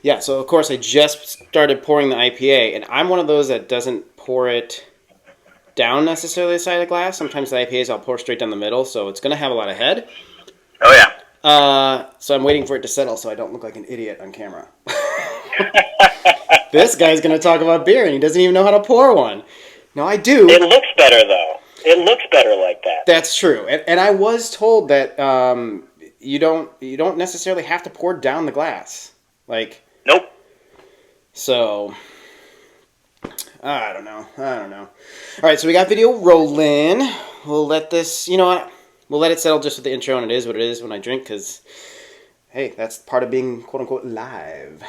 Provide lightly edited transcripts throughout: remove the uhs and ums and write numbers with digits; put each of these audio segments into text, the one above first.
Yeah, so of course I just started pouring the IPA, and I'm one of those that doesn't pour it down necessarily the side of the glass. Sometimes the IPAs I'll pour straight down the middle, so it's going to have a lot of head. Oh yeah. So I'm waiting for it to settle so I don't look like an idiot on camera. This guy's going to talk about beer, and he doesn't even know how to pour one. No, I do. It looks better though. It looks better like that. That's true, and I was told that you don't necessarily have to pour down the glass, like. Nope. So I don't know. All right, so we got video rolling. We'll let this. You know what? We'll let it settle just with the intro, and it is what it is when I drink, because hey, that's part of being quote unquote live.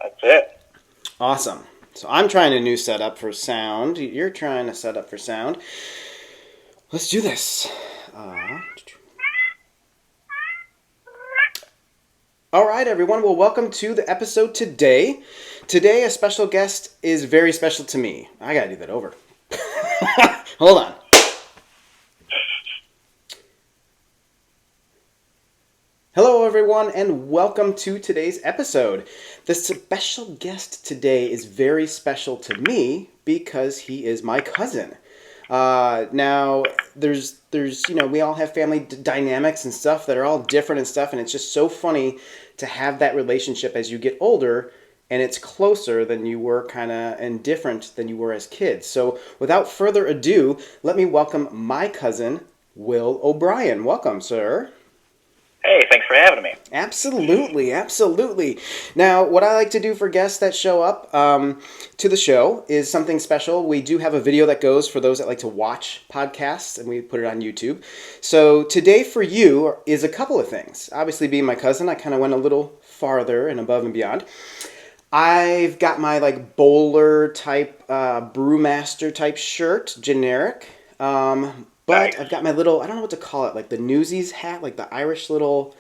That's it. Awesome. So I'm trying a new setup for sound. You're trying a setup for sound. Let's do this. All right, everyone. Well, welcome to the episode today. Today, a special guest is very special to me. I gotta do that over. Hold on. Hello, everyone, and welcome to today's episode. The special guest today is very special to me because he is my cousin. Now, there's we all have family dynamics and stuff that are all different and stuff, and it's just so funny to have that relationship as you get older, and it's closer than you were and different than you were as kids. So, without further ado, let me welcome my cousin, Will O'Brien. Welcome, sir. Hey, thanks for having me. Absolutely. Now, what I like to do for guests that show up to the show is something special. We do have a video that goes for those that like to watch podcasts, and we put it on YouTube. So today for you is a couple of things. Obviously, being my cousin, I kind of went a little farther and above and beyond. I've got my bowler type, brewmaster type shirt, generic. But Nice. I've got my little, I don't know what to call it, like the Newsies hat, like the Irish little,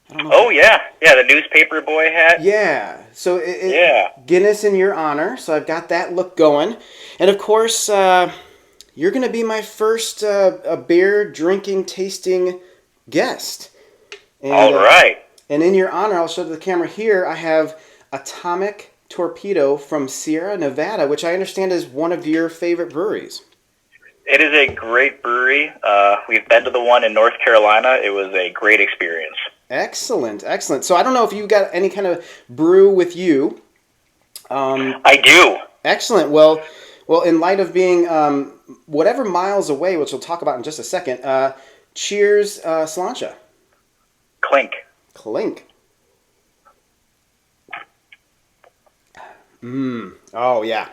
I don't know. Oh yeah, the newspaper boy hat. Yeah. So Yeah. Guinness in your honor. So I've got that look going. And of course, you're going to be my first beer drinking, tasting guest. And, All right. And in your honor, I'll show the camera here, I have Atomic Torpedo from Sierra Nevada, which I understand is one of your favorite breweries. It is a great brewery. We've been to the one in North Carolina. It was a great experience. Excellent. So I don't know if you got any kind of brew with you. I do. Excellent. Well, in light of being whatever miles away, which we'll talk about in just a second, cheers, Sláinte. Clink. Oh, yeah.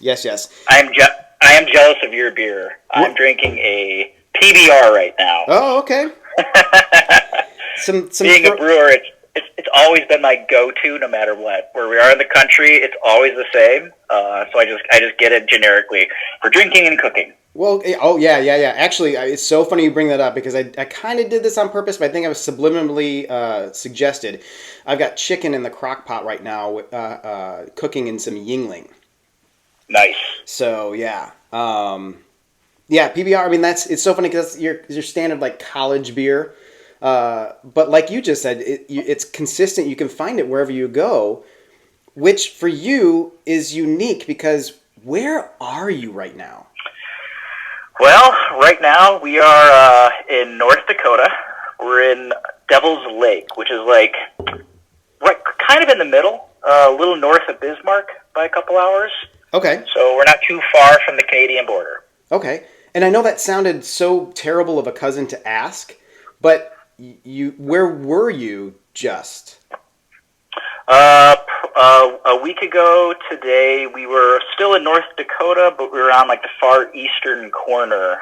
Yes. I am jealous of your beer. I'm drinking a PBR right now. Oh, okay. Being a brewer, it's always been my go-to, no matter what. Where we are in the country, it's always the same. So I just get it generically for drinking and cooking. Well, oh yeah. Actually, it's so funny you bring that up because I kind of did this on purpose, but I think I was subliminally suggested. I've got chicken in the crock pot right now, cooking in some Yingling. Nice. So yeah, PBR. I mean, it's so funny because your standard college beer, but like you just said, it's consistent. You can find it wherever you go, which for you is unique because where are you right now? Well, right now we are in North Dakota. We're in Devil's Lake, which is right kind of in the middle, a little north of Bismarck by a couple hours. Okay. So we're not too far from the Canadian border. Okay. And I know that sounded so terrible of a cousin to ask, but where were you just? A week ago today, we were still in North Dakota, but we were on the far eastern corner,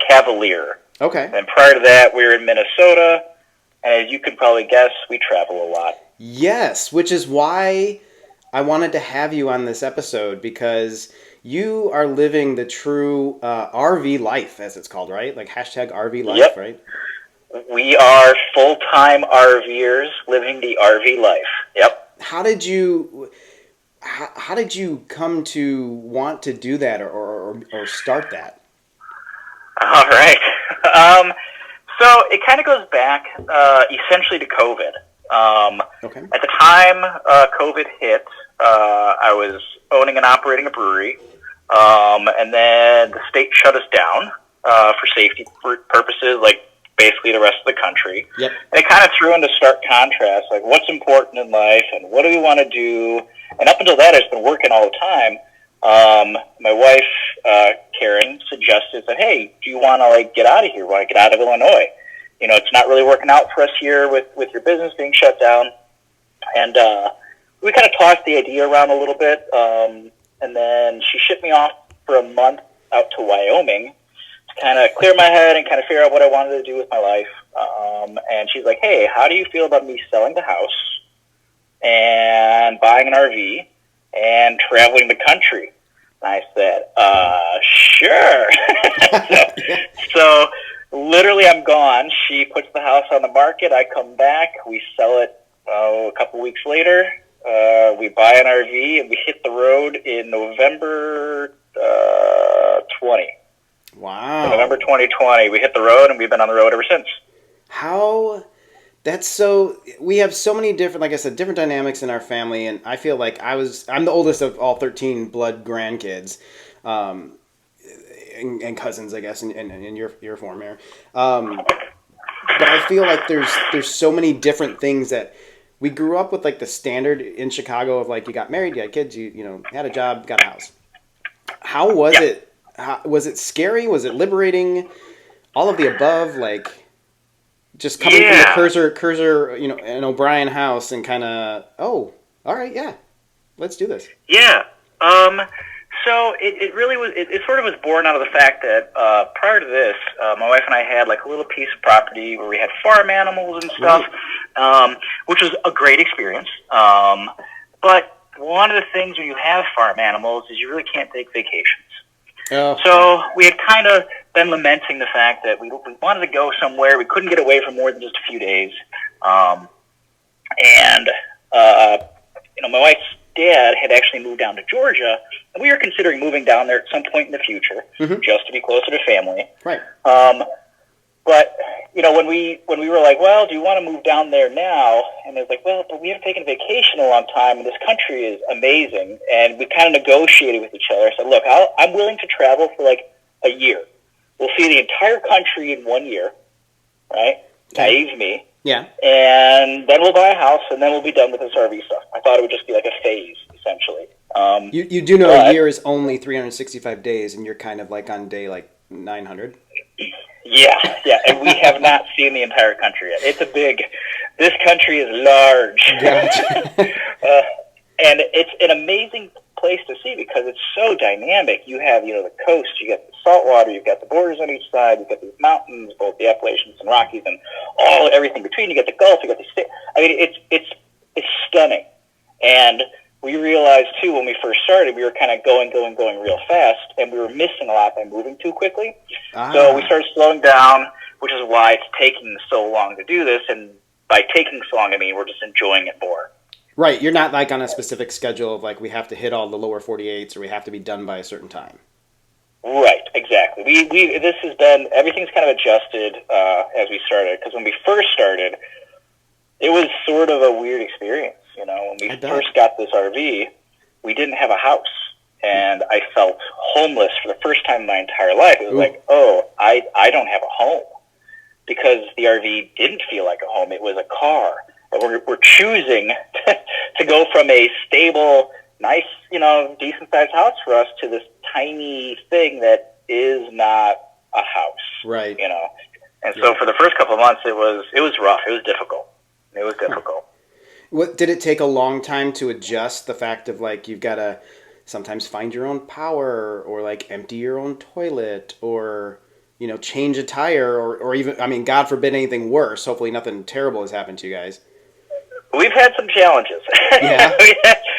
Cavalier. Okay. And prior to that, we were in Minnesota, and as you could probably guess, we travel a lot. Yes, which is why I wanted to have you on this episode, because you are living the true RV life, as it's called, right? Hashtag RV life, yep. Right? We are full-time RVers living the RV life. Yep. How did you come to want to do that or start that? All right. So it kind of goes back essentially to COVID. Okay. At the time COVID hit, I was owning and operating a brewery, and then the state shut us down for safety purposes, like basically the rest of the country. Yep. And it kind of threw into stark contrast, like what's important in life and what do we want to do. And up until that, I've been working all the time. My wife, Karen, suggested that, hey, do you want to like get out of here? Want to get out of Illinois? You know, it's not really working out for us here with your business being shut down. And we kind of tossed the idea around a little bit. And then she shipped me off for a month out to Wyoming to kind of clear my head and kind of figure out what I wanted to do with my life. And she's like, hey, how do you feel about me selling the house and buying an RV and traveling the country? And I said, sure. so literally I'm gone. She puts the house on the market. I come back. We sell it a couple weeks later. We buy an RV and we hit the road in November 20. Wow. So November 2020, we hit the road and we've been on the road ever since. We have so many different, like I said, different dynamics in our family, and I feel like I'm the oldest of all 13 blood grandkids, and cousins, I guess, in your form here. But I feel like there's so many different things that we grew up with, like the standard in Chicago of like you got married, you had kids, you had a job, got a house. How was it? Was it scary? Was it liberating? All of the above, like just coming from the Curzor, an O'Brien house and kind of, oh, all right, yeah, let's do this. Yeah. So it really was. It sort of was born out of the fact that prior to this, my wife and I had like a little piece of property where we had farm animals and stuff, which was a great experience. But one of the things when you have farm animals is you really can't take vacations. Oh. So we had kind of been lamenting the fact that we wanted to go somewhere. We couldn't get away for more than just a few days. My wife's dad had actually moved down to Georgia, and we were considering moving down there at some point in the future, just to be closer to family. Right. But when we were like, well, do you want to move down there now? And they're like, well, but we haven't taken a vacation in a long time, and this country is amazing. And we kind of negotiated with each other. I said, look, I'm willing to travel for like a year. We'll see the entire country in 1 year, right? Okay. Naive me. Yeah. And then we'll buy a house, and then we'll be done with this RV stuff. I thought it would just be like a phase, essentially. You do know a year is only 365 days, and you're kind of like on day like 900. Yeah, and we have not seen the entire country yet. This country is large. Gotcha. And it's an amazing place to see because it's so dynamic. You have, the coast, you got the saltwater, you've got the borders on each side, you've got these mountains, both the Appalachians and Rockies, and everything between. You got the Gulf, you got the state. I mean, it's stunning. And we realized, too, when we first started, we were kind of going real fast, and we were missing a lot by moving too quickly. So we started slowing down, which is why it's taking so long to do this. And by taking so long, I mean we're just enjoying it more. Right. You're not like on a specific schedule of like we have to hit all the lower 48s or we have to be done by a certain time. Right. Exactly. Everything's kind of adjusted as we started. Because when we first started, it was sort of a weird experience. When we first got this RV, we didn't have a house. And I felt homeless for the first time in my entire life. It was like, I don't have a home. Because the RV didn't feel like a home. It was a car. And we're choosing to go from a stable, nice, decent-sized house for us to this tiny thing that is not a house. Right. And so for the first couple of months, it was rough. It was difficult. What did it take a long time to adjust the fact of like you've got to sometimes find your own power or like empty your own toilet or change a tire or even, I mean, God forbid anything worse. Hopefully nothing terrible has happened to you guys. We've had some challenges. Yeah.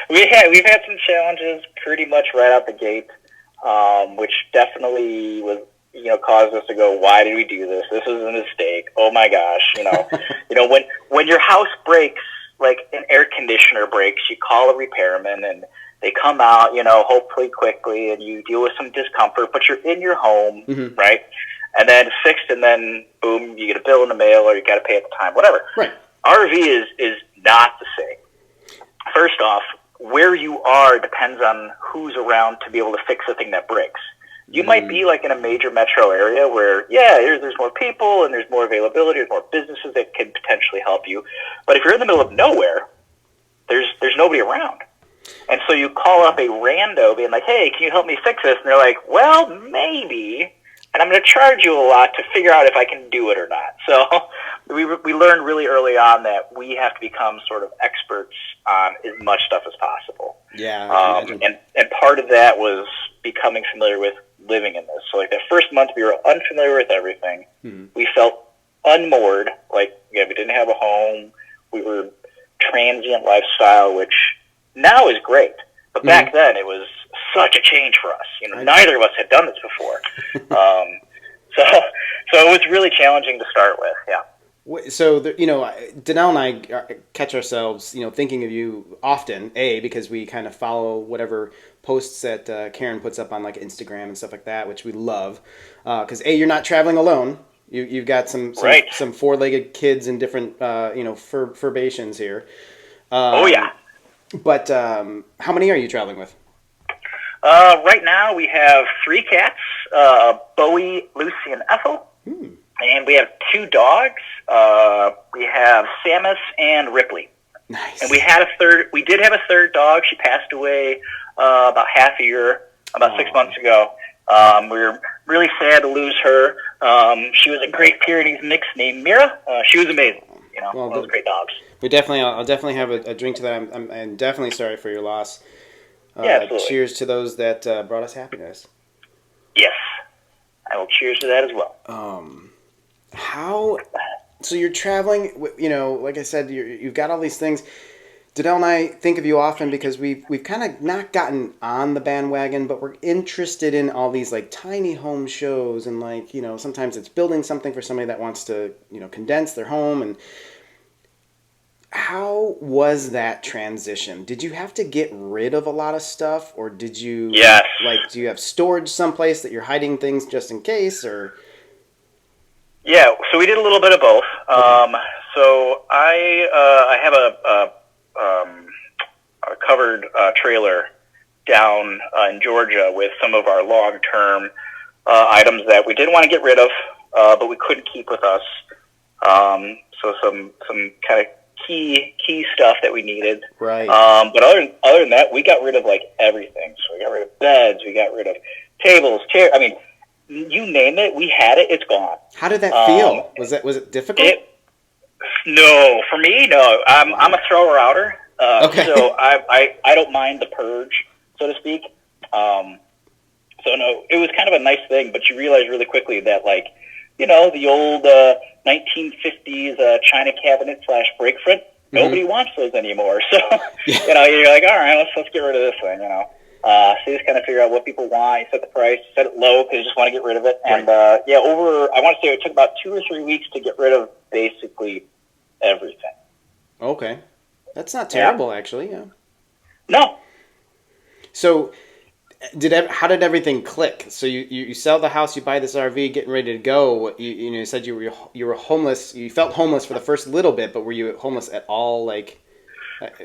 We've had some challenges pretty much right out the gate, which definitely was, caused us to go, why did we do this? This is a mistake. Oh my gosh. When your house breaks, like an air conditioner breaks, you call a repairman and they come out, hopefully quickly, and you deal with some discomfort, but you're in your home, right? And then fixed, and then boom, you get a bill in the mail, or you got to pay at the time, whatever. Right. Our RV is not the same. First off, where you are depends on who's around to be able to fix the thing that breaks. You might be like in a major metro area where, there's more people and there's more availability, there's more businesses that can potentially help you. But if you're in the middle of nowhere, there's nobody around. And so you call up a rando being like, hey, can you help me fix this? And they're like, well, maybe. And I'm going to charge you a lot to figure out if I can do it or not. So we learned really early on that we have to become sort of experts on as much stuff as possible. Yeah. And part of that was becoming familiar with living in this. So like the first month we were unfamiliar with everything. Mm-hmm. We felt unmoored. Like, we didn't have a home. We were transient lifestyle, which now is great. But back then it was such a change for us. Neither of us had done this before. So it was really challenging to start with. Yeah. So, Danelle and I catch ourselves, thinking of you often, because we kind of follow whatever posts that Karen puts up on like Instagram and stuff like that, which we love. Because you're not traveling alone. You've got some four-legged kids in different, furbations here. Oh, yeah. But how many are you traveling with? Right now we have 3 cats, Bowie, Lucy, and Ethel. And we have 2 dogs. We have Samus and Ripley. Nice. And we did have a third dog. She passed away about half a year, about 6 months ago. We were really sad to lose her. She was a Great Pyrenees mix named Mira. She was amazing. One of those great dogs. I'll definitely have a drink to that. I'm definitely sorry for your loss. Yeah, absolutely. Cheers to those that brought us happiness. Yes, I will cheers to that as well. So you're traveling, like I said, you've got all these things. Danelle and I think of you often because we've kind of not gotten on the bandwagon, but we're interested in all these like tiny home shows and like, sometimes it's building something for somebody that wants to, condense their home. And how was that transition? Did you have to get rid of a lot of stuff, or did you? Yes. Do you have storage someplace that you're hiding things just in case, or? Yeah, so we did a little bit of both. Okay. So I have a covered trailer down in Georgia with some of our long-term items that we didn't want to get rid of, but we couldn't keep with us. So some kind of key stuff that we needed. Right. But other than that, we got rid of like everything. So we got rid of beds, we got rid of tables, chairs. I mean, you name it, we had it. It's gone. How did that feel? Was it difficult? No, for me, no. I'm a thrower outer. Okay. So I don't mind the purge, so to speak. So no, it was kind of a nice thing, but you realize really quickly that the old 1950s china cabinet / break front, nobody wants those anymore. So you're like, all right, let's get rid of this thing. So you just kind of figure out what people want. You set the price, set it low because you just want to get rid of it. Right. And I want to say it took about 2 or 3 weeks to get rid of basically everything. Okay. That's not terrible, actually. Yeah. No. So, how did everything click? So you sell the house, you buy this RV, getting ready to go. You said you were homeless. You felt homeless for the first little bit, but were you homeless at all? Like,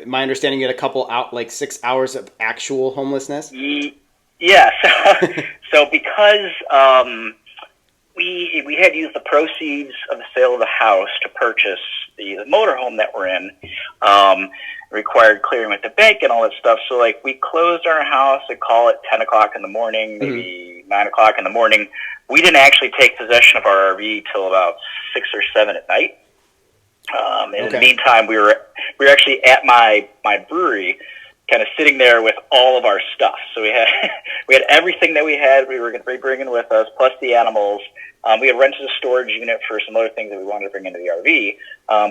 my understanding, you had a couple 6 hours of actual homelessness. Yeah. So because we had used the proceeds of the sale of the house to purchase the motorhome that we're in. Required clearing with the bank and all that stuff. So we closed our house and call it 10 o'clock in the morning, maybe 9 o'clock in the morning. We didn't actually take possession of our RV till about 6 or 7 at night. In the meantime, we were actually at my brewery, kind of sitting there with all of our stuff. So we had everything that we had. We were going to be bringing with us, plus the animals. We had rented a storage unit for some other things that we wanted to bring into the RV,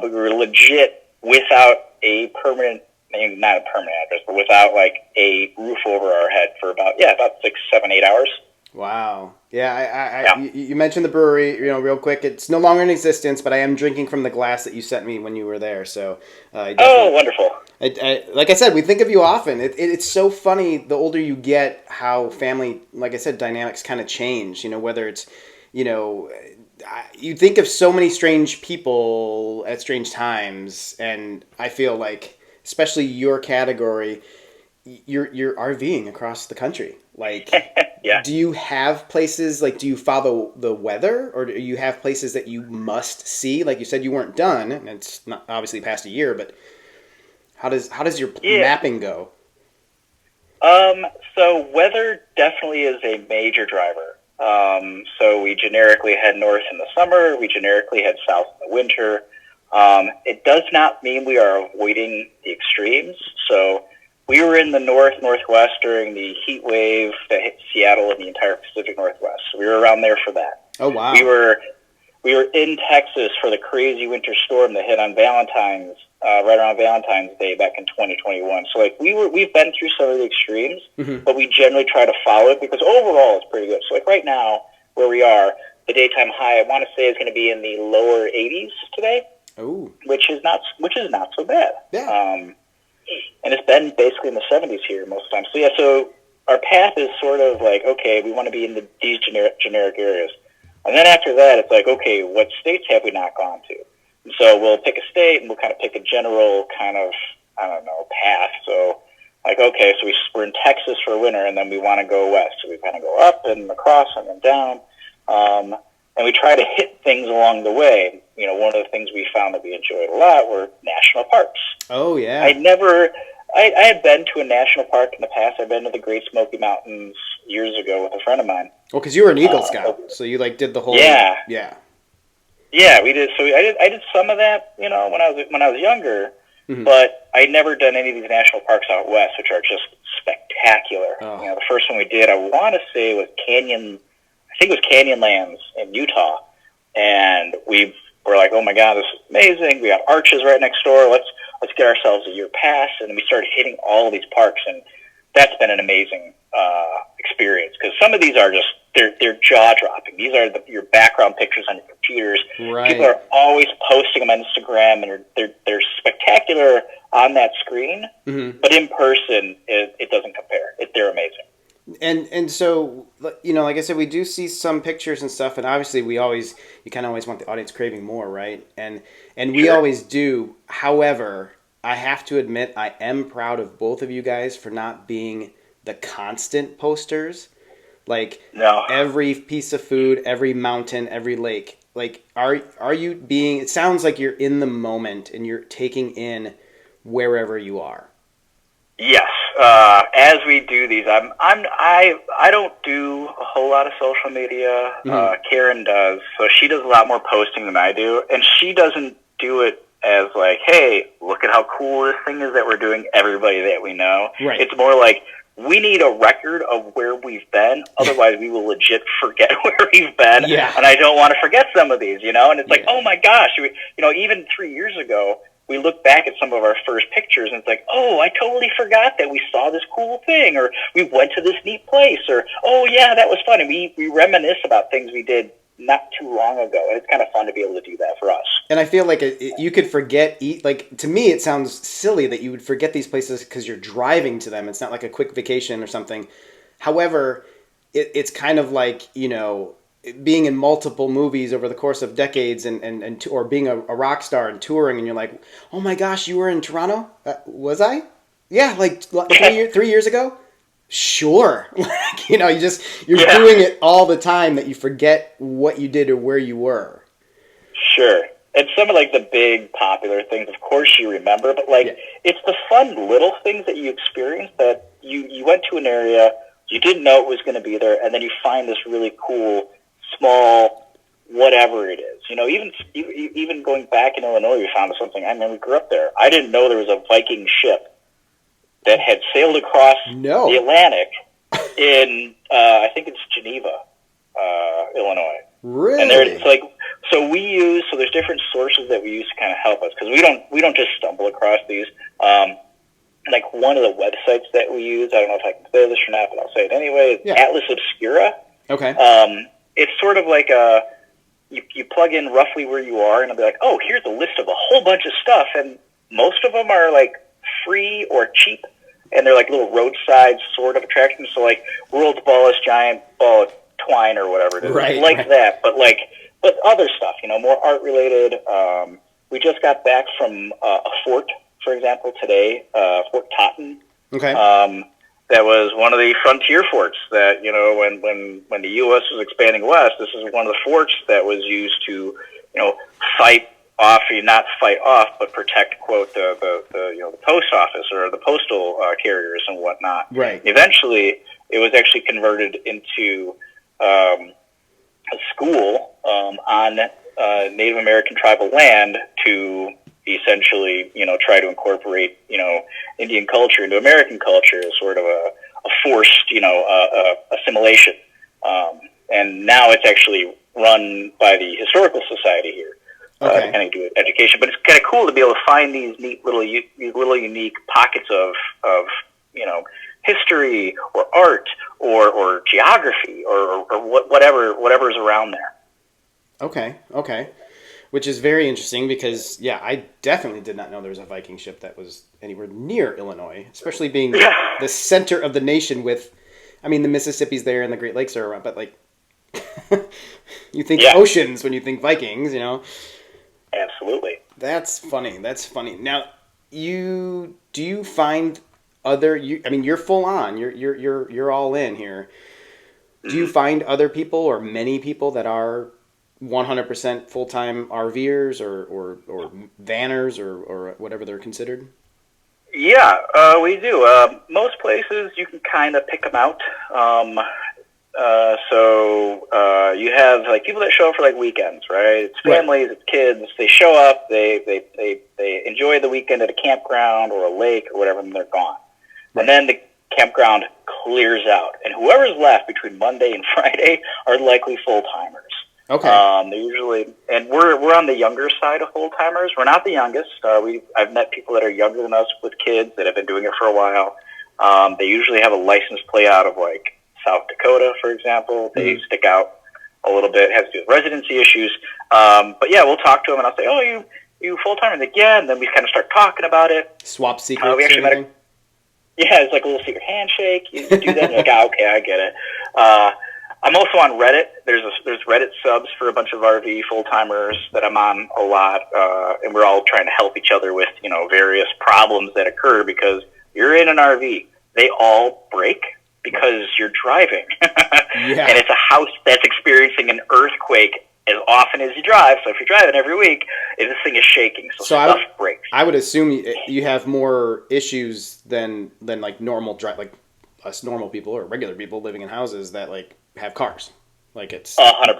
but we were legit without a permanent, maybe not a permanent address, but without a roof over our head for about 6, 7, 8 hours. Wow. Yeah, you mentioned the brewery, real quick. It's no longer in existence, but I am drinking from the glass that you sent me when you were there. So, wonderful. Like I said, we think of you often. It's so funny the older you get, how family, like I said, dynamics kind of change. Whether it's, you think of so many strange people at strange times, and I feel like, especially your category, you're RVing across the country. Like, Yeah. do you have places like do you follow the weather, or do you have places that you must see? Like you said, you weren't done, and it's not obviously past a year, but how does your Yeah. mapping go? So weather definitely is a major driver. So we generically head north in the summer. We generically head south in the winter. It does not mean we are avoiding the extremes. So we were in the northwest during the heat wave that hit Seattle and the entire Pacific Northwest. So we were around there for that. Oh wow! We were in Texas for the crazy winter storm that hit on right around Valentine's Day back in 2021. So like we've been through some of the extremes, but we generally try to follow it because overall it's pretty good. So like right now where we are, the daytime high I want to say is going to be in the lower 80s today. Oh, which is not so bad. Yeah. And it's been basically in the 70s here most of the time. So yeah, so our path is sort of like, okay, we want to be in these generic areas. And then after that, it's like, okay, what states have we not gone to? And so we'll pick a state and we'll kind of pick a general kind of, I don't know, path. So like, okay, so we're in Texas for winter and then we want to go west. So we kind of go up and across and then down. And we try to hit things along the way. You know, one of the things we found that we enjoyed a lot were national parks. Oh, yeah. I had been to a national park in the past. I've been to the Great Smoky Mountains years ago with a friend of mine. Well, because you were an Eagle Scout, so you like did the whole. Yeah. Yeah. Yeah, we did. So I did some of that, you know, when I was younger, but I'd never done any of these national parks out west, which are just spectacular. Oh. You know, the first one we did, I want to say was Canyonlands in Utah, and we were like, oh my God, this is amazing. We got Arches right next door. Let's get ourselves a year pass, and we started hitting all of these parks, and that's been an amazing experience because some of these are just they're jaw dropping. These are your background pictures on your computers. Right. People are always posting them on Instagram, and they're spectacular on that screen, but in person it doesn't compare. They're amazing. And so, you know, like I said, we do see some pictures and stuff, and obviously you kind of always want the audience craving more, right? And we always do. However, I have to admit, I am proud of both of you guys for not being the constant posters. Like, No. every piece of food, every mountain, every lake. Like, are you being, it sounds like you're in the moment and you're taking in wherever you are. Yes, as we do these, I don't do a whole lot of social media. Karen does, so she does a lot more posting than I do, and she doesn't do it as like, hey, look at how cool this thing is that we're doing. Everybody that we know, Right. It's more like we need a record of where we've been. Otherwise, we will legit forget where we've been. Yeah. And I don't want to forget some of these, you know. And it's like, Yeah. oh my gosh, you know, even 3 years ago. We look back at some of our first pictures and it's like, oh, I totally forgot that we saw this cool thing, or we went to this neat place, or, oh, yeah, that was fun. And we reminisce about things we did not too long ago. And it's kind of fun to be able to do that for us. And I feel like you could forget, like, to me, it sounds silly that you would forget these places because you're driving to them. It's not like a quick vacation or something. However, it's kind of like, you know, being in multiple movies over the course of decades or being a rock star and touring, and you're like, oh my gosh, you were in Toronto? Was I? Yeah, like 3 years ago? Sure. Like, you know, you're doing it all the time that you forget what you did or where you were. Sure. And some of like the big popular things, of course you remember, but like it's the fun little things that you experience that you went to an area, you didn't know it was going to be there, and then you find this really cool small whatever it is. You know, even going back in Illinois, we found something. I mean, we grew up there. I didn't know there was a Viking ship that had sailed across the Atlantic in, I think it's Geneva, Illinois. Really? And it's like, so there's different sources that we use to kind of help us, because we don't just stumble across these. Like one of the websites that we use, I don't know if I can say this or not, but I'll say it anyway, Atlas Obscura. Okay. It's sort of like you plug in roughly where you are, and it'll be like, oh, here's a list of a whole bunch of stuff, and most of them are like free or cheap, and they're like little roadside sort of attractions. So like World's Tallest Giant Ball of Twine or whatever it is, that, but like but other stuff, more art related. We just got back from a fort, for example, today, Fort Totten. Okay. That was one of the frontier forts that, when the U.S. was expanding west, this is one of the forts that was used to, fight off, not fight off, but protect, quote, the post office or the postal carriers and whatnot. Right. Eventually, it was actually converted into a school on Native American tribal land to essentially, try to incorporate, Indian culture into American culture as sort of a forced, assimilation. And now it's actually run by the Historical Society here, to kind of do education. But it's kind of cool to be able to find these neat little unique pockets of history or art or geography or whatever's around there. Okay. Which is very interesting because, yeah, I definitely did not know there was a Viking ship that was anywhere near Illinois, especially being the center of the nation with, the Mississippi's there and the Great Lakes are around, but, like, you think oceans when you think Vikings, Absolutely. That's funny. Now, do you find you're full on, you're all in here. Do you find other people or many people that are 100% full-time RVers or vanners or whatever they're considered? Yeah, we do. Most places you can kind of pick them out. So you have like people that show up for like weekends, right? It's families, it's kids. They show up, they enjoy the weekend at a campground or a lake or whatever, and they're gone. Right. And then the campground clears out, and whoever's left between Monday and Friday are likely full-timers. Okay. They usually, and we're on the younger side of full timers. We're not the youngest. I've met people that are younger than us with kids that have been doing it for a while. They usually have a license plate out of like South Dakota, for example. They stick out a little bit. It has to do with residency issues. But yeah, we'll talk to them, and I'll say, "Oh, you full timer?" And like, yeah. And then we kind of start talking about it. Swap secrets. We actually it's like a little secret handshake. You do that, and you're like, okay, I get it. I'm also on Reddit. There's Reddit subs for a bunch of RV full-timers that I'm on a lot, and we're all trying to help each other with, various problems that occur because you're in an RV. They all break because you're driving. And it's a house that's experiencing an earthquake as often as you drive. So if you're driving every week, this thing is shaking, so stuff breaks. I would assume you have more issues than like normal like us normal people or regular people living in houses that like have cars. Like it's 100%.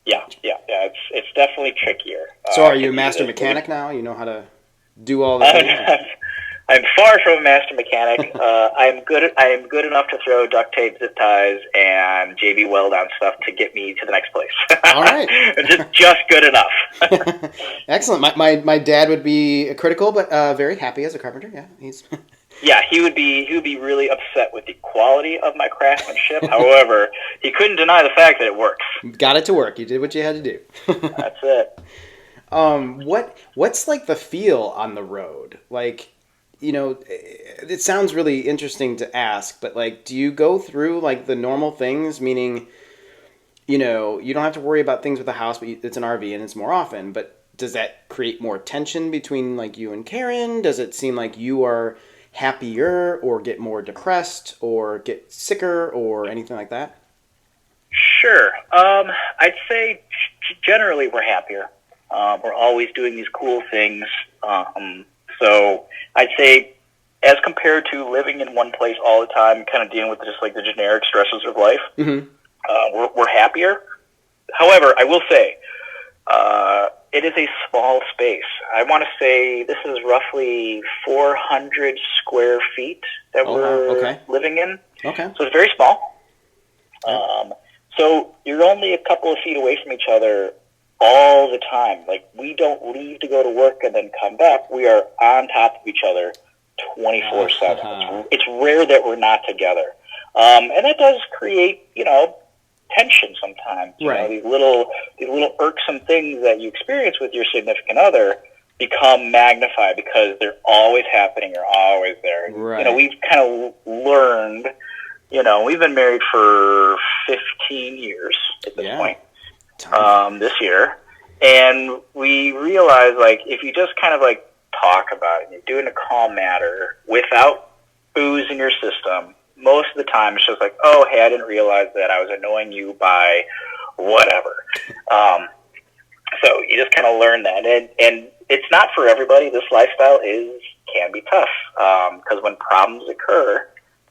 Yeah. It's definitely trickier. So are you a master mechanic now? You know how to do all the things? I'm far from a master mechanic. I am good enough to throw duct tape, zip ties, and JB weld on stuff to get me to the next place. All right. just good enough. Excellent. My dad would be critical, but very happy as a carpenter. Yeah, he's. Yeah, he would be really upset with the quality of my craftsmanship. However, he couldn't deny the fact that it works. Got it to work. You did what you had to do. That's it. What's like the feel on the road? Like, it sounds really interesting to ask, but like, do you go through like the normal things? Meaning, you don't have to worry about things with the house, but it's an RV and it's more often. But does that create more tension between like you and Karen? Does it seem like you are happier or get more depressed or get sicker or anything like that? Sure. I'd say generally we're happier. We're always doing these cool things. So I'd say as compared to living in one place all the time, kind of dealing with just like the generic stresses of life, we're happier. However, I will say, it is a small space. I want to say this is roughly 400 square feet that we're living in. Okay. So it's very small. So you're only a couple of feet away from each other all the time. Like, we don't leave to go to work and then come back. We are on top of each other 24/7. It's rare that we're not together. And that does create, tension sometimes. Right. These little irksome things that you experience with your significant other become magnified because they're always happening. You're always there. Right. We've kind of learned, we've been married for 15 years at this point. this year, and we realized like if you just kind of like talk about it, and you do it in a calm manner without booze in your system. Most of the time, it's just like, oh, hey, I didn't realize that I was annoying you by whatever. So you just kind of learn that, and it's not for everybody. This lifestyle can be tough because when problems occur,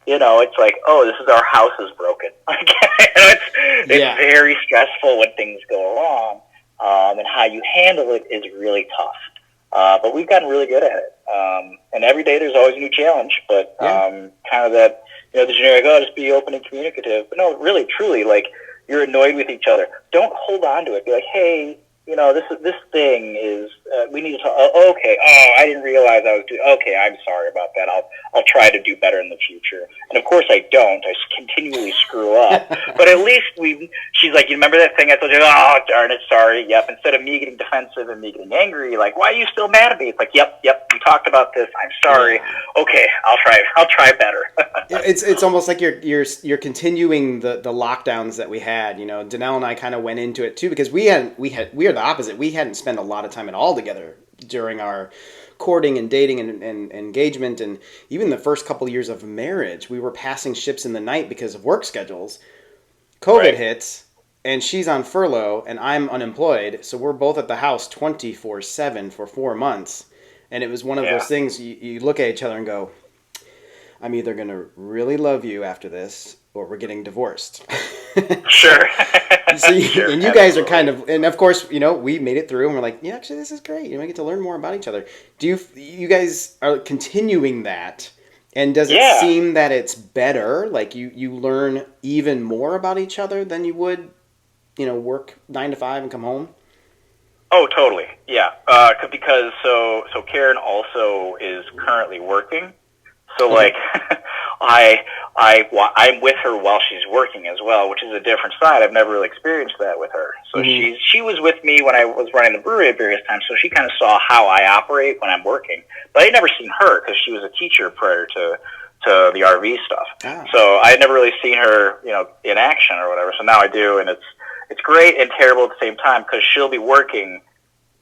it's like, oh, this is our house is broken. It's very stressful when things go wrong, and how you handle it is really tough. But we've gotten really good at it, and every day there's always a new challenge. But kind of that, the generic, oh, just be open and communicative. But no, really, truly, like you're annoyed with each other. Don't hold on to it. Be like, hey. This thing is, we need to talk, okay, I didn't realize I was doing, okay, I'm sorry about that. I'll try to do better in the future. And of course I don't. I continually screw up. But at least she's like, you remember that thing I told you? Oh, darn it, sorry. Yep. Instead of me getting defensive and me getting angry, like, why are you still mad at me? It's like, yep, we talked about this. I'm sorry. Okay, I'll try better. It's almost like you're continuing the lockdowns that we had. Danelle and I kind of went into it too because we are the opposite. We hadn't spent a lot of time at all together during our courting and dating and engagement, and even the first couple of years of marriage. We were passing ships in the night because of work schedules. COVID hits, and she's on furlough, and I'm unemployed, so we're both at the house 24/7 for 4 months. And it was one of those things you look at each other and go, I'm either going to really love you after this, or we're getting divorced. Sure. Sure. And you guys are kind of, and of course, we made it through, and we're like, yeah, actually, this is great. We get to learn more about each other. Do you guys are continuing that? And does it seem that it's better? Like you learn even more about each other than you would, work 9 to 5 and come home? Oh, totally. Yeah. Because so Karen also is currently working. So like, I'm with her while she's working as well, which is a different side. I've never really experienced that with her. So she was with me when I was running the brewery at various times. So she kind of saw how I operate when I'm working. But I'd never seen her because she was a teacher prior to the RV stuff. Ah. So I had never really seen her, in action or whatever. So now I do, and it's great and terrible at the same time because she'll be working,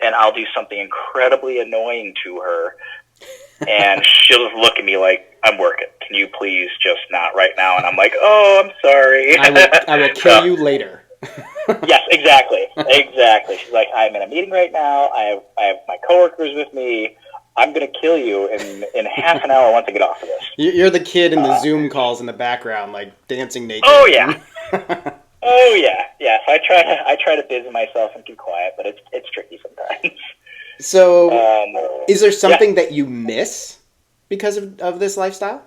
and I'll do something incredibly annoying to her. And she'll just look at me like, I'm working. Can you please just not right now? And I'm like, oh, I'm sorry. I will kill you later. Yes, exactly. She's like, I'm in a meeting right now. I have my coworkers with me. I'm going to kill you in half an hour once I get off of this. You're the kid in the Zoom calls in the background, like dancing naked. Oh, yeah. Oh, yeah. Yeah. So I try to busy myself and keep quiet, but it's tricky sometimes. So, is there something that you miss because of this lifestyle?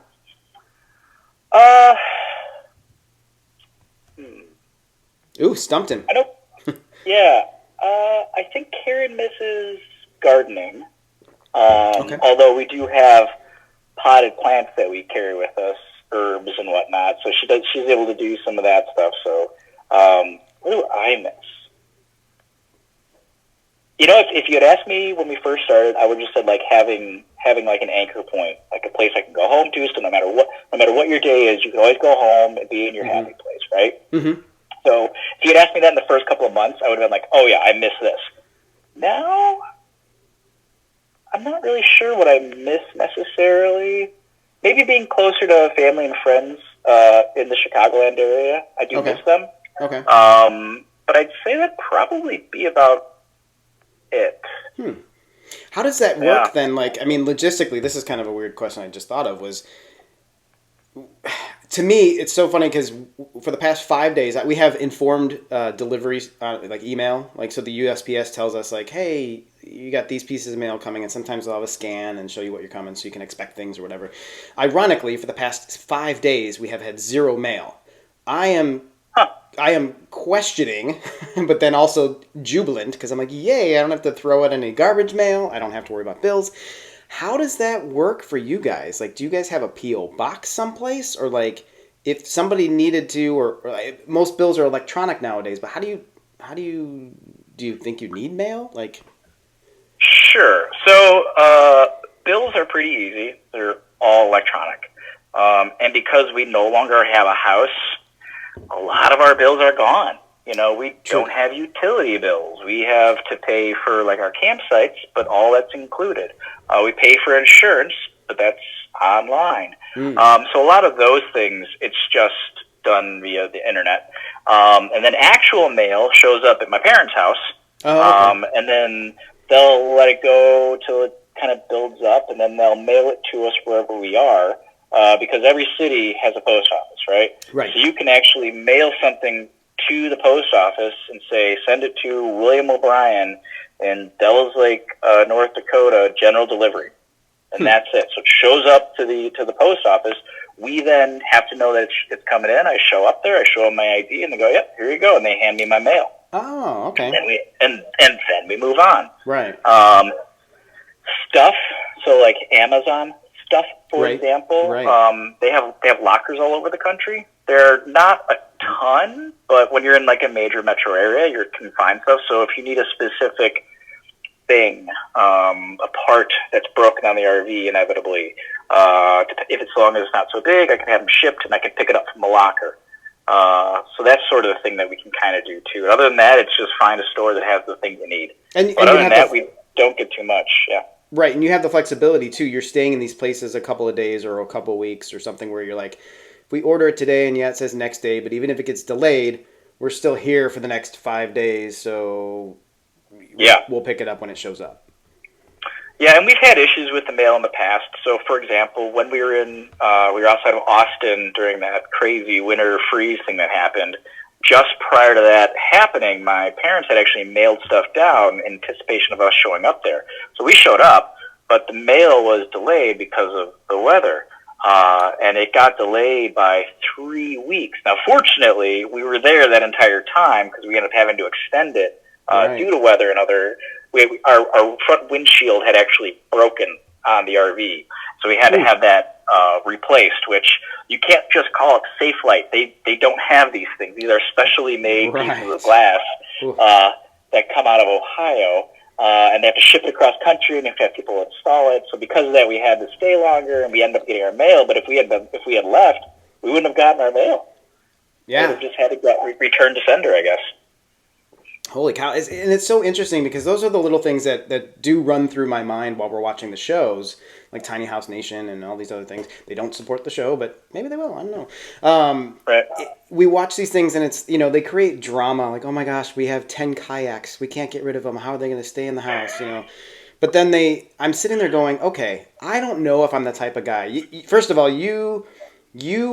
Ooh, stumped him. I don't. Yeah, I think Karen misses gardening. Although we do have potted plants that we carry with us, herbs and whatnot. So she's able to do some of that stuff. So, what do I miss? If you had asked me when we first started, I would just said like having like an anchor point, like a place I can go home to. So no matter what your day is, you can always go home and be in your happy place, right? Mm-hmm. So if you had asked me that in the first couple of months, I would have been like, oh yeah, I miss this. Now, I'm not really sure what I miss necessarily. Maybe being closer to family and friends in the Chicagoland area. I do miss them. Okay. But I'd say that'd probably be about it. How does that work then? Like, I mean, logistically, this is kind of a weird question I just thought of was, to me, it's so funny because for the past 5 days, we have informed deliveries, like email. Like, so the USPS tells us like, hey, you got these pieces of mail coming, and sometimes they'll have a scan and show you what you're coming so you can expect things or whatever. Ironically, for the past 5 days, we have had zero mail. I am questioning, but then also jubilant because I'm like, yay, I don't have to throw out any garbage mail. I don't have to worry about bills. How does that work for you guys? Like, do you guys have a P.O. box someplace? Or like, if somebody needed to, or like, most bills are electronic nowadays, but do you think you need mail? Like, sure. So, bills are pretty easy. They're all electronic. And because we no longer have a house, a lot of our bills are gone. We True. don't have utility bills. We have to pay for like our campsites, but all that's included. We pay for insurance, but that's online. So a lot of those things, it's just done via the internet. And then actual mail shows up at my parents' house. Oh, okay. And then they'll let it go till it kind of builds up, and then they'll mail it to us wherever we are, because every city has a post office, right? Right. So you can actually mail something to the post office and say, send it to William O'Brien in Devils Lake, North Dakota, general delivery. And that's it. So it shows up to the post office. We then have to know that it's coming in. I show up there, I show them my ID, and they go, yep, here you go, and they hand me my mail. Oh, okay. And then we move on. Right. Stuff, so like Amazon stuff, for Right. example, Right. they have lockers all over the country. They're not a ton, but when you're in like a major metro area, you can find stuff. So if you need a specific thing, a part that's broken on the RV, inevitably, if it's long as it's not so big, I can have them shipped and I can pick it up from the locker. So that's sort of the thing that we can kind of do too. Other than that, it's just find a store that has the thing you need. And But other than that, we don't get too much. Yeah. Right, and you have the flexibility too. You're staying in these places a couple of days or a couple of weeks or something where you're like, if we order it today and yeah, it says next day, but even if it gets delayed, we're still here for the next 5 days, so we'll pick it up when it shows up. Yeah, and we've had issues with the mail in the past. So, for example, when we were outside of Austin during that crazy winter freeze thing that happened, just prior to that happening, my parents had actually mailed stuff down in anticipation of us showing up there. So we showed up, but the mail was delayed because of the weather. And it got delayed by 3 weeks. Now, fortunately, we were there that entire time because we ended up having to extend it due to weather and other. Our front windshield had actually broken on the RV, so we had to have that replaced. Which you can't just call it Safelite. They don't have these things. These are specially made pieces of glass that come out of Ohio. And they have to ship it across country, and they have to have people install it. So because of that, we had to stay longer, and we ended up getting our mail. But if we had left, we wouldn't have gotten our mail. Yeah, we would have just had to get return to sender, I guess. Holy cow! And it's so interesting because those are the little things that do run through my mind while we're watching the shows, like Tiny House Nation and all these other things. They don't support the show, but maybe they will. I don't know. Right. We watch these things and it's, they create drama. Like, oh my gosh, we have 10 kayaks. We can't get rid of them. How are they going to stay in the house? But then I'm sitting there going, okay, I don't know if I'm the type of guy. First of all, you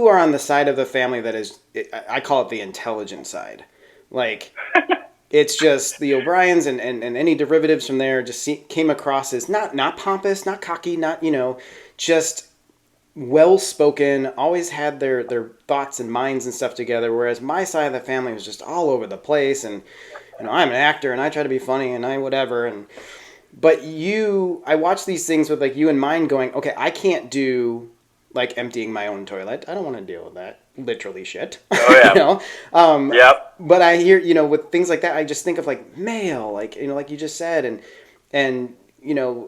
are on the side of the family that is, I call it the intelligent side. Like, it's just the O'Briens and any derivatives from there just came across as not pompous, not cocky, not, just well-spoken, always had their thoughts and minds and stuff together, whereas my side of the family was just all over the place, and I'm an actor and I try to be funny and I whatever, but I watch these things with like you in mind going, okay, I can't do like emptying my own toilet. I don't want to deal with that literally shit. Oh yeah. Yep. But I hear, with things like that, I just think of like mail, like, like you just said, and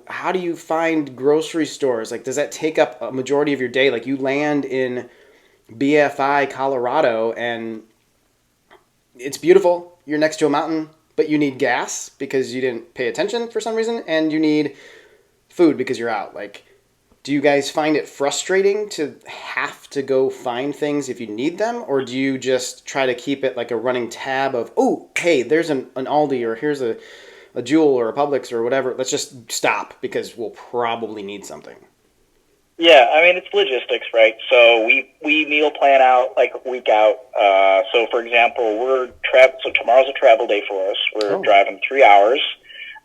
how do you find grocery stores? Like, does that take up a majority of your day? Like, you land in BFI, Colorado, and it's beautiful. You're next to a mountain, but you need gas because you didn't pay attention for some reason, and you need food because you're out. Like, do you guys find it frustrating to have to go find things if you need them? Or do you just try to keep it like a running tab of, oh, hey, there's an Aldi, or here's a Jewel or a Publix or whatever. Let's just stop because we'll probably need something. Yeah, I mean, it's logistics, right? So we meal plan out like a week out. So, for example, so tomorrow's a travel day for us. We're driving 3 hours.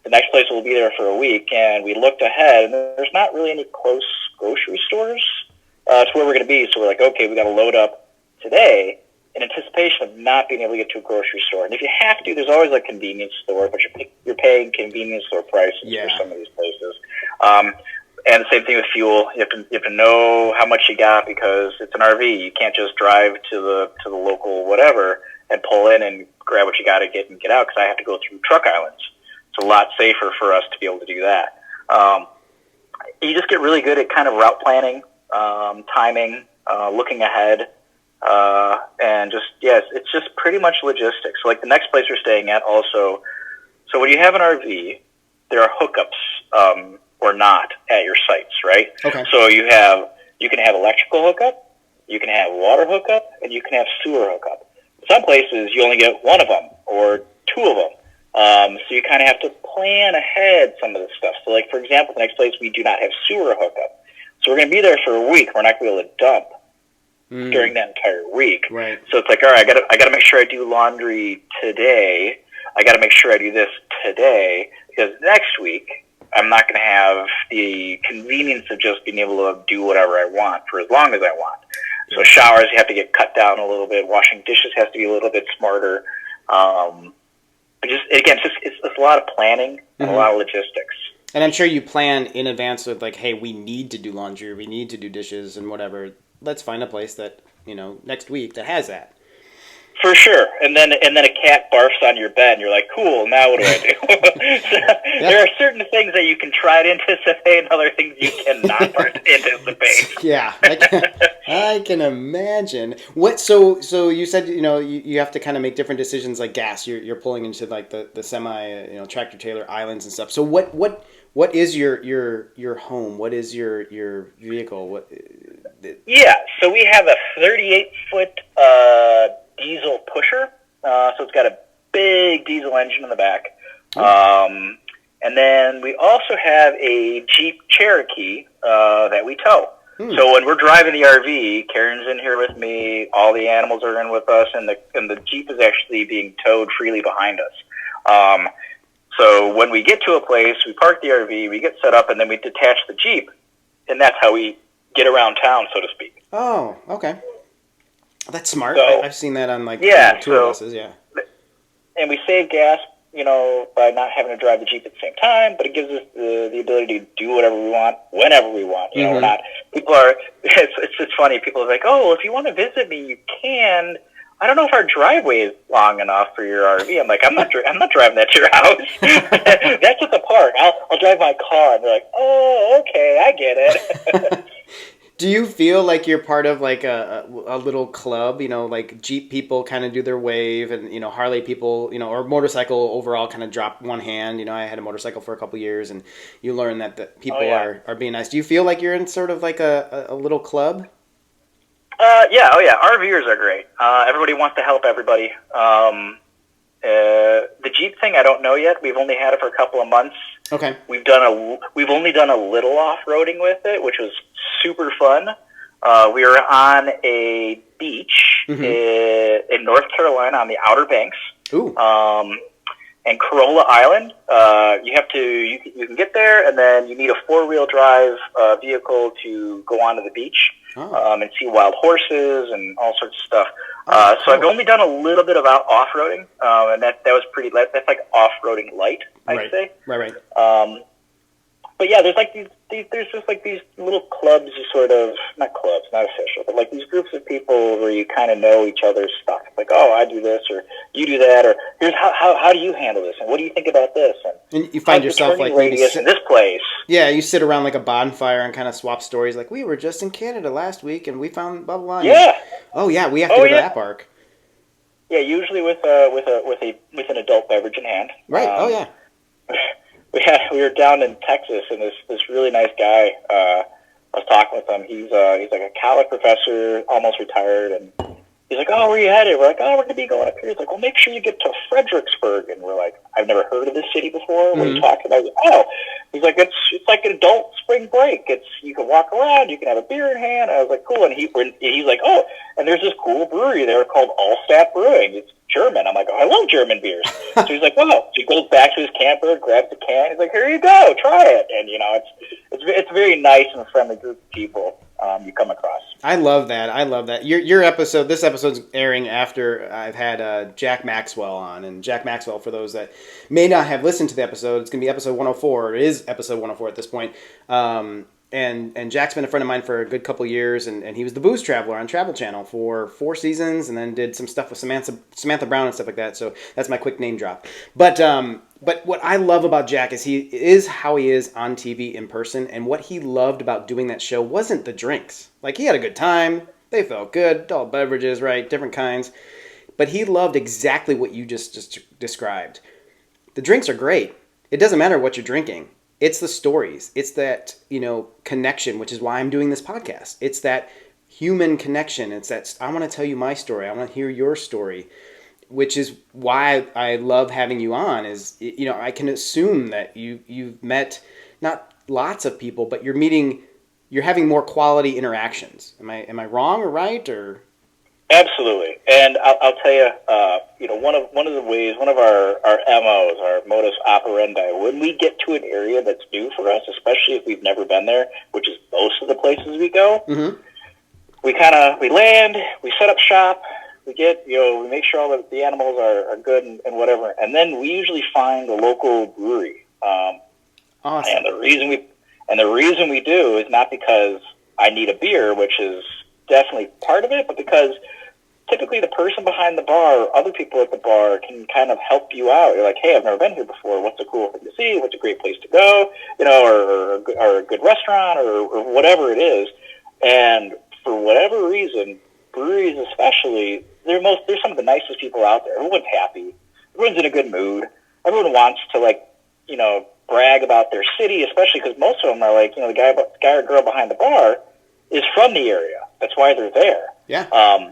The next place we'll be there for a week, and we looked ahead, and there's not really any close grocery stores to where we're going to be. So we're like, okay, we got to load up today in anticipation of not being able to get to a grocery store. And if you have to, there's always a convenience store, but you're paying convenience store prices for some of these places. And the same thing with fuel. You have to know how much you got because it's an RV. You can't just drive to the local whatever and pull in and grab what you got to get and get out because I have to go through truck islands. It's a lot safer for us to be able to do that. You just get really good at kind of route planning, timing, looking ahead. And just, yes, it's just pretty much logistics. So, like, the next place we're staying at also, so when you have an RV, there are hookups, or not at your sites, right? Okay. So you can have electrical hookup, you can have water hookup, and you can have sewer hookup. Some places you only get one of them or two of them. So you kind of have to plan ahead some of this stuff. So, like, for example, the next place we do not have sewer hookup. So we're going to be there for a week. We're not going to be able to dump during that entire week. Right. So it's like, all right, I got to make sure I do laundry today. I got to make sure I do this today, because next week I'm not going to have the convenience of just being able to do whatever I want for as long as I want. So showers have to get cut down a little bit. Washing dishes has to be a little bit smarter. But just, again, it's a lot of planning and a lot of logistics. And I'm sure you plan in advance with, like, hey, we need to do laundry, we need to do dishes and whatever. Let's find a place that, next week that has that. For sure. And then a cat barfs on your bed, and you're like, cool, now what do I do? So there are certain things that you can try to anticipate and other things you cannot anticipate. Yeah, I can imagine. So you said, you have to kind of make different decisions, like gas. You're pulling into, like, the semi, tractor trailer islands and stuff. So what is your home? What is your vehicle? Yeah, so we have a 38-foot diesel pusher. So it's got a big diesel engine in the back. And then we also have a Jeep Cherokee that we tow. So when we're driving the RV, Karen's in here with me, all the animals are in with us, and the Jeep is actually being towed freely behind us. So when we get to a place, we park the RV, we get set up, and then we detach the Jeep, and that's how we get around town, so to speak. Oh, okay. That's smart. So, I've seen that on, like, tour buses, yeah. And we save gas, by not having to drive the Jeep at the same time, but it gives us the ability to do whatever we want, whenever we want. We're not, it's funny, people are like, oh, well, if you want to visit me, you can. I don't know if our driveway is long enough for your RV. I'm like, I'm not driving that to your house. That's at the park. I'll drive my car. And they're like, oh, okay, I get it. Do you feel like you're part of, like, a little club? Like, Jeep people kind of do their wave, and Harley people, or motorcycle overall kind of drop one hand. I had a motorcycle for a couple years, and you learn that people are being nice. Do you feel like you're in sort of like a little club? Yeah. Oh, yeah. RVers are great. Everybody wants to help everybody. The Jeep thing, I don't know yet. We've only had it for a couple of months. Okay. We've only done a little off-roading with it, which was super fun. We were on a beach in North Carolina on the Outer Banks. Ooh. And Corolla Island. You can get there, and then you need a 4-wheel drive vehicle to go onto the beach and see wild horses and all sorts of stuff. Cool. So I've only done a little bit of off-roading, and that was pretty. That's like off-roading light, I'd say. Right. But yeah, there's like there's just like these little clubs, sort of, not clubs, not official, but like these groups of people where you kind of know each other's stuff. Like, oh, I do this, or you do that, or here's how do you handle this, and what do you think about this? And you find yourself, like, radius in this place. Yeah, you sit around like a bonfire and kind of swap stories. Like, we were just in Canada last week and we found blah blah blah. Yeah. Oh yeah, we have to go to that park. Yeah, usually with an adult beverage in hand. Right. Oh yeah. We were down in Texas, and this really nice guy. I was talking with him. He's like a college professor, almost retired, and he's like, "Oh, where are you headed?" We're like, "Oh, we're gonna be going up here." He's like, "Well, make sure you get to Fredericksburg." And we're like, "I've never heard of this city before. What are you talking about?" Oh, he's like, "It's like an adult spring break. You can walk around, you can have a beer in hand." I was like, "Cool." And he's like, "Oh, and there's this cool brewery there called Allstat Brewing. It's German." I'm like, "Oh, I love German beers." So he's like, "Oh." So he goes back to his camper, grabs the can. He's like, "Here you go, try it." And it's a very nice and friendly group of people you come across. I love that. Your episode, this episode's airing after I've had Jack Maxwell on, and Jack Maxwell, for those that may not have listened to the episode, it's going to be episode 104. It is episode 104 at this point. And Jack's been a friend of mine for a good couple years, and he was the Booze Traveler on Travel Channel for 4 seasons, and then did some stuff with Samantha Brown and stuff like that. So that's my quick name drop. But what I love about Jack is he is how he is on TV in person, and what he loved about doing that show wasn't the drinks. Like, he had a good time, They felt good, adult beverages, right? Different kinds. But he loved exactly what you just described. The drinks are great. It doesn't matter what you're drinking. It's the stories. It's that, connection, which is why I'm doing this podcast. It's that human connection. It's that I want to tell you my story. I want to hear your story, which is why I love having you on. Is I can assume that you've met not lots of people, but you're having more quality interactions. Am I wrong or right or? Absolutely, and I'll tell you, one of the ways, one of our MOs, our modus operandi, when we get to an area that's new for us, especially if we've never been there, which is most of the places we go, we land, we set up shop, we get, we make sure all the animals are good and whatever, and then we usually find a local brewery. Awesome. And the reason we do is not because I need a beer, which is definitely part of it, but because typically the person behind the bar or other people at the bar can kind of help you out. You're like, hey, I've never been here before. What's a cool thing to see? What's a great place to go? Or a good restaurant or whatever it is. And for whatever reason, breweries especially, they're some of the nicest people out there. Everyone's happy. Everyone's in a good mood. Everyone wants to brag about their city, especially because most of them are like, the guy or girl behind the bar is from the area. That's why they're there. Yeah.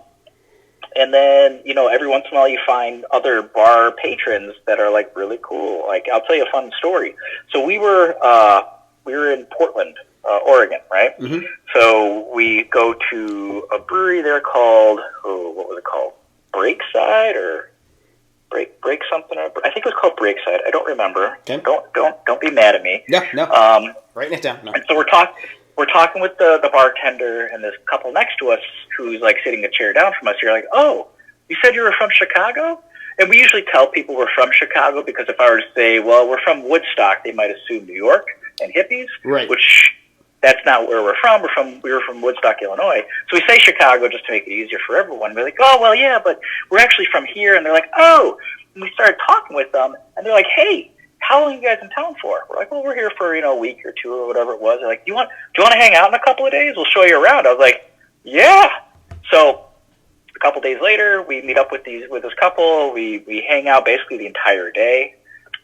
And then, every once in a while you find other bar patrons that are like really cool. Like, I'll tell you a fun story. So we were in Portland, Oregon, right? Mm-hmm. So we go to a brewery there called, what was it called? Breakside or Break something? I think it was called Breakside. I don't remember. Okay. Don't be mad at me. No. Writing it down. No. And so we're talking with the bartender and this couple next to us who's like sitting a chair down from us. You're like, oh, you said you were from Chicago? And we usually tell people we're from Chicago because if I were to say, well, we're from Woodstock, they might assume New York and hippies, right? Which that's not where we're from. We were from Woodstock, Illinois. So we say Chicago just to make it easier for everyone. We're like, oh, well, yeah, but we're actually from here. And they're like, oh. And we started talking with them, and they're like, hey, how long are you guys in town for? We're like, well, we're here for, a week or two or whatever it was. They're like, do you want to hang out in a couple of days? We'll show you around. I was like, yeah. So a couple of days later, we meet up with this couple. We hang out basically the entire day.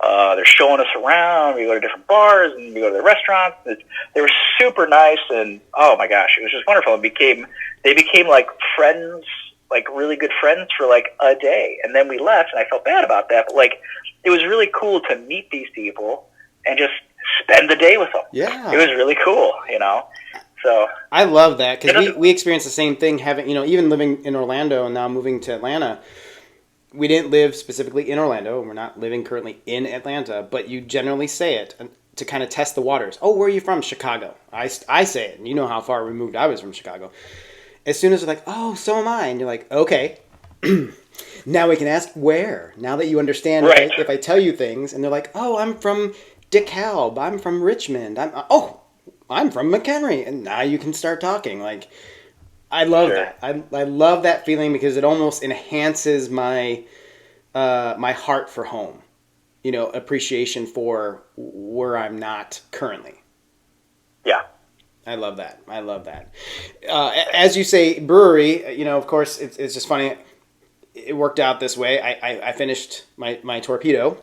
They're showing us around. We go to different bars and we go to the restaurants. They were super nice, and oh my gosh, it was just wonderful. They became like friends, like really good friends for like a day, and then we left, and I felt bad about that. But like, it was really cool to meet these people and just spend the day with them. Yeah, it was really cool, So I love that because we experienced the same thing. Having even living in Orlando and now moving to Atlanta. We didn't live specifically in Orlando. We're not living currently in Atlanta, but you generally say it to kind of test the waters. Oh, where are you from? Chicago. I say it, and you know how far removed I was from Chicago. As soon as they're like, oh, so am I, and you're like, okay. Now we can ask where. Now that you understand, right. if I tell you things, and they're like, oh, I'm from DeKalb. I'm from Richmond. I'm from McHenry, and now you can start talking. Like, I love that. I love that feeling because it almost enhances my my heart for home. Appreciation for where I'm not currently. Yeah. I love that. As you say, brewery, of course, it's just funny. It worked out this way. I finished my torpedo.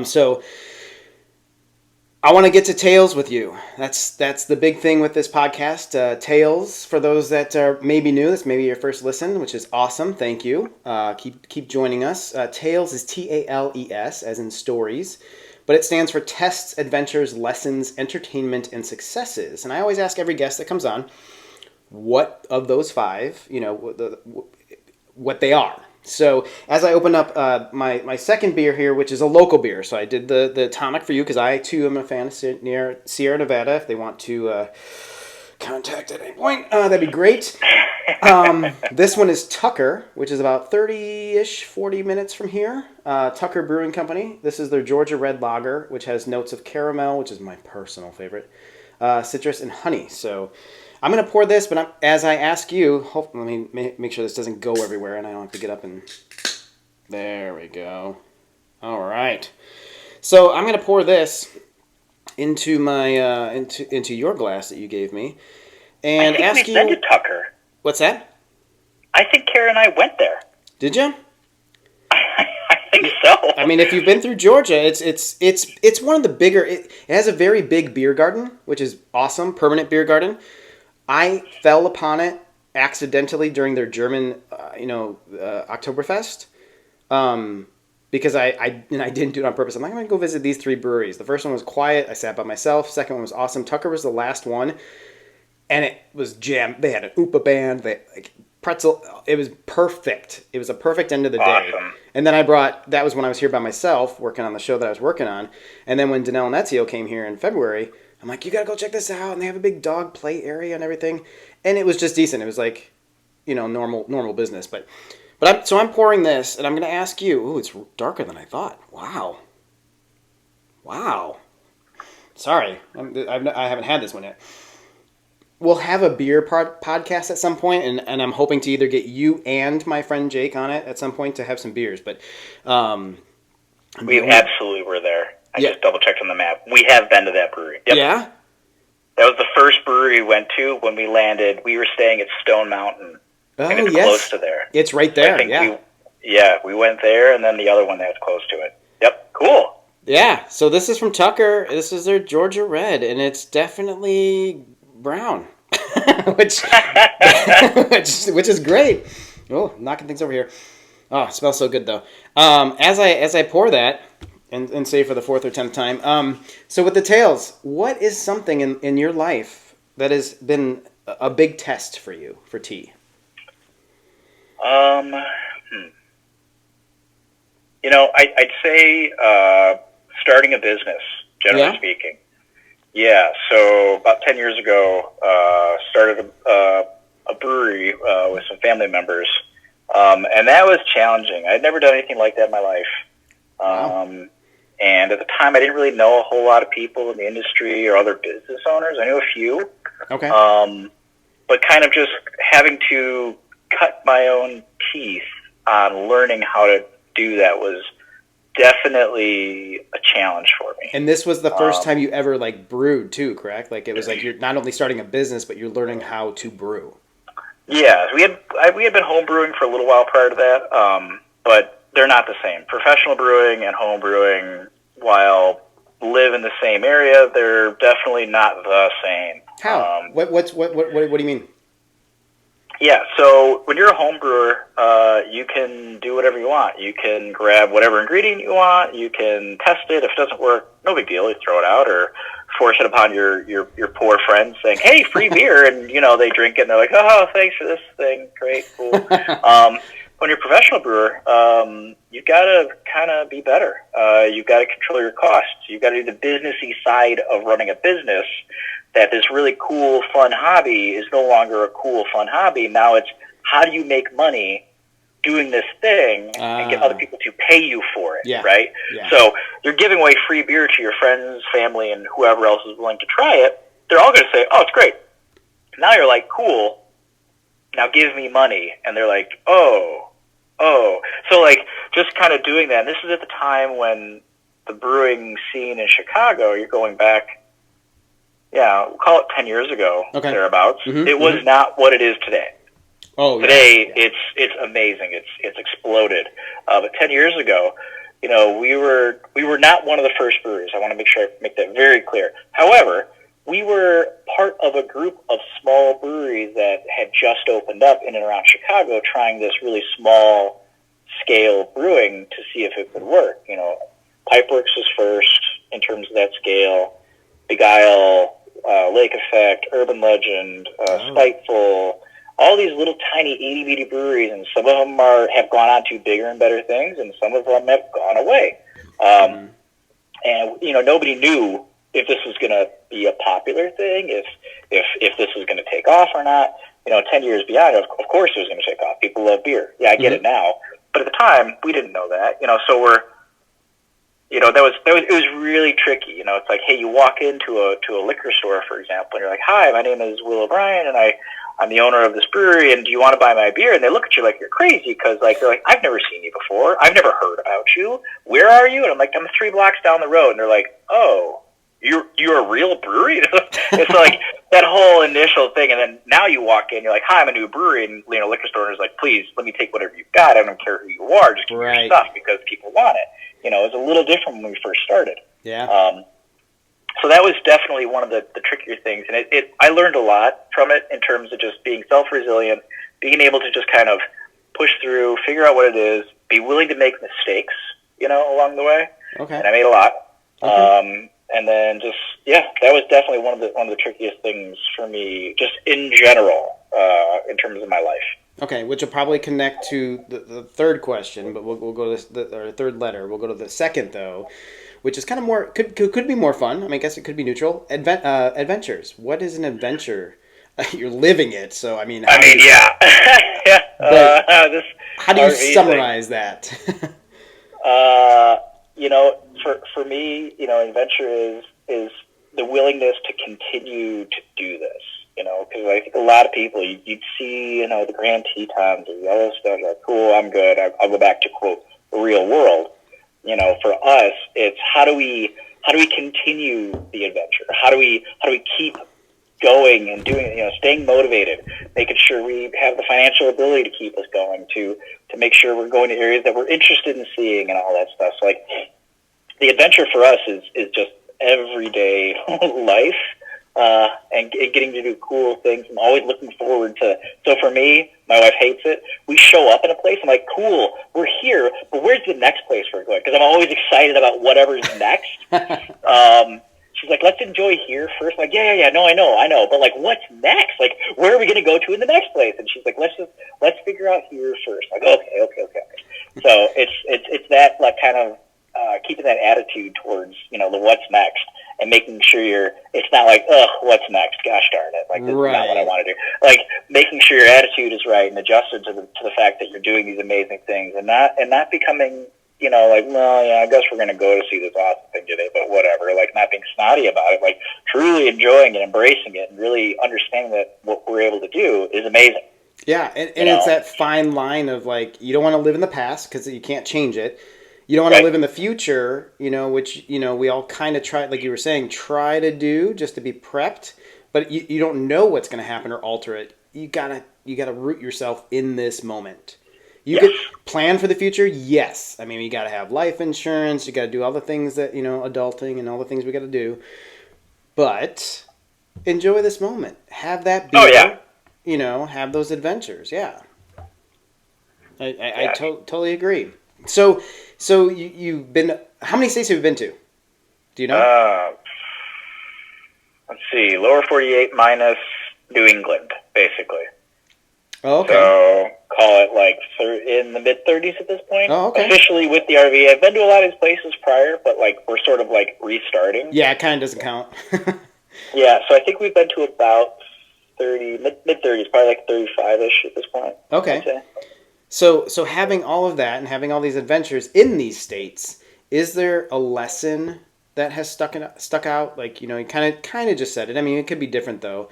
So I want to get to Tales with you. That's the big thing with this podcast. Tales, for those that are maybe new, this may be your first listen, which is awesome. Thank you. Keep joining us. Tales is Tales, as in stories, but it stands for tests, adventures, lessons, entertainment, and successes. And I always ask every guest that comes on, what of those five, what they are. So as I open up my second beer here, which is a local beer, so I did the tonic for you because I too am a fan of Sierra Nevada. If they want to contact at any point, that'd be great. This one is Tucker, which is about 30-ish, 40 minutes from here. Tucker Brewing Company. This is their Georgia Red Lager, which has notes of caramel, which is my personal favorite, citrus, and honey. So I'm going to pour this, but as I ask you, let me make sure this doesn't go everywhere and I don't have to get up and... There we go. All right. So I'm going to pour this into my into your glass that you gave me, and ask you... I think we invented Tucker. What's that? I think Kara and I went there. Did you? I think so. I mean, if you've been through Georgia, it's one of the bigger. It has a very big beer garden, which is awesome. Permanent beer garden. I fell upon it accidentally during their German, Oktoberfest. Because I didn't do it on purpose. I'm like, I'm going to go visit these 3 breweries. The first one was quiet. I sat by myself. Second one was awesome. Tucker was the last one. And it was jammed. They had an Oopa band. They pretzel. It was perfect. It was a perfect end of the day. Awesome. And then that was when I was here by myself working on the show that I was working on. And then when Danelle and Ezio came here in February, I'm like, you got to go check this out. And they have a big dog play area and everything. And it was just decent. It was like, normal business. But I'm pouring this, and I'm going to ask you. Ooh, it's darker than I thought. Wow. Sorry, I haven't had this one yet. We'll have a beer podcast at some point, and I'm hoping to either get you and my friend Jake on it at some point to have some beers. But we absolutely were there. I just double checked on the map. We have been to that brewery. Yep. Yeah. That was the first brewery we went to when we landed. We were staying at Stone Mountain. Oh, and it's close to there. It's right there. We went there, and then the other one that was close to it. Yep, cool. Yeah, so this is from Tucker. This is their Georgia Red, and it's definitely brown, which is great. Oh, knocking things over here. Oh, it smells so good though. As I pour that and say for the 4th or 10th time. So with the tails, what is something in your life that has been a big test for you for tea? I'd say starting a business, generally speaking. Yeah, so about 10 years ago, started a brewery with some family members, and that was challenging. I'd never done anything like that in my life. Wow. And at the time, I didn't really know a whole lot of people in the industry or other business owners. I knew a few. Okay. But kind of just having to cut my own teeth on learning how to do that was definitely a challenge for me. And this was the first time you ever brewed too, correct? Like it was like you're not only starting a business, but you're learning how to brew. Yeah, we had been home brewing for a little while prior to that, but they're not the same. Professional brewing and home brewing, while live in the same area, they're definitely not the same. How? What do you mean? Yeah, so when you're a home brewer, you can do whatever you want. You can grab whatever ingredient you want. You can test it. If it doesn't work, no big deal. You throw it out or force it upon your poor friends saying, hey, free beer. And, they drink it and they're like, oh, thanks for this thing. Great, cool. When you're a professional brewer, you've got to kind of be better. You've got to control your costs. You've got to do the businessy side of running a business. That this really cool, fun hobby is no longer a cool, fun hobby. Now it's how do you make money doing this thing and get other people to pay you for it, right? Yeah. So you're giving away free beer to your friends, family, and whoever else is willing to try it. They're all going to say, oh, it's great. Now you're like, cool. Now give me money. And they're like, oh. So just kind of doing that. And this is at the time when the brewing scene in Chicago, you're going back, we'll call it 10 years ago, thereabouts. Mm-hmm, it was not what it is today. Oh, today it's amazing. It's exploded. But 10 years ago, we were not one of the first breweries. I want to make sure I make that very clear. However, we were part of a group of small breweries that had just opened up in and around Chicago, trying this really small scale brewing to see if it would work. Pipeworks was first in terms of that scale. Beguile, Lake Effect, Urban Legend, Spiteful, all these little tiny itty-bitty breweries, and some of them have gone on to bigger and better things, and some of them have gone away. And, nobody knew if this was going to be a popular thing, if this was going to take off or not. 10 years beyond, of course it was going to take off. People love beer. Yeah, I get it now. But at the time, we didn't know that. So we're... it was really tricky. It's like, hey, you walk into a liquor store, for example, and you're like, hi, my name is Will O'Brien, and I'm the owner of this brewery, and do you want to buy my beer? And they look at you like you're crazy because, they're like, I've never seen you before. I've never heard about you. Where are you? And I'm like, I'm 3 blocks down the road. And they're like, oh, you're a real brewery? It's like, that whole initial thing, and then now you walk in, you're like, "Hi, I'm a new brewery," and liquor store owner's like, "Please, let me take whatever you've got. I don't care who you are, just give me your stuff because people want it." It's a little different when we first started. Yeah. So that was definitely one of the trickier things, and I learned a lot from it in terms of just being self-resilient, being able to just kind of push through, figure out what it is, be willing to make mistakes, along the way. Okay. And I made a lot. Okay. And then that was definitely one of the trickiest things for me, just in general, in terms of my life. Okay, which will probably connect to the third question, but we'll go to the third letter. We'll go to the second though, which is kind of more could be more fun. I mean, I guess it could be neutral. Adventures. What is an adventure? You're living it, so I mean. Yeah. How do you summarize that? For me, adventure is the willingness to continue to do this. Because I think a lot of people, you'd see, the Grand Tetons and all this stuff, like, cool, I'm good, I'll go back to, quote, the real world. For us, it's how do we continue the adventure? How do we keep going and doing, staying motivated, making sure we have the financial ability to keep us going, to make sure we're going to areas that we're interested in seeing and all that stuff. So, like, the adventure for us is just everyday life. And getting to do cool things. I'm always looking forward to. So for me, my wife hates it. We show up in a place. I'm like, cool, we're here, but where's the next place we're going? Because I'm always excited about whatever's next. She's like, let's enjoy here first. I'm like, yeah, no, I know. But like, what's next? Like, where are we going to go to in the next place? And she's like, let's figure out here first. I'm like, okay. So it's that, like, kind of keeping that attitude towards the what's next. And making sure it's not like, what's next? Gosh darn it! Like, this is not what I want to do. Like, making sure your attitude is right and adjusted to the fact that you're doing these amazing things, and not becoming, like, well, yeah, I guess we're going to go to see this awesome thing today, but whatever. Like, not being snotty about it. Like, truly enjoying it, embracing it, and really understanding that what we're able to do is amazing. Yeah, and it's that fine line of, like, you don't want to live in the past because you can't change it. You don't want to live in the future, which, we all kind of try, like you were saying, try to do just to be prepped, but you don't know what's going to happen or alter it. You gotta root yourself in this moment. You could plan for the future, yes. I mean, you got to have life insurance, you got to do all the things that, adulting and all the things we got to do, but enjoy this moment. Have that beer, have those adventures, I totally agree. So you've been. How many states have you been to? Do you know? Let's see. Lower 48 minus New England, basically. Oh, okay. So call it like in the mid 30s at this point. Oh, okay. Officially with the RV. I've been to a lot of these places prior, but like we're sort of like restarting. Yeah, it kind of doesn't count. Yeah, so I think we've been to about 30, mid 30s, probably like 35-ish at this point. Okay. So having all of that and having all these adventures in these states, is there a lesson that has stuck out? Like, you kind of just said it. I mean, it could be different though.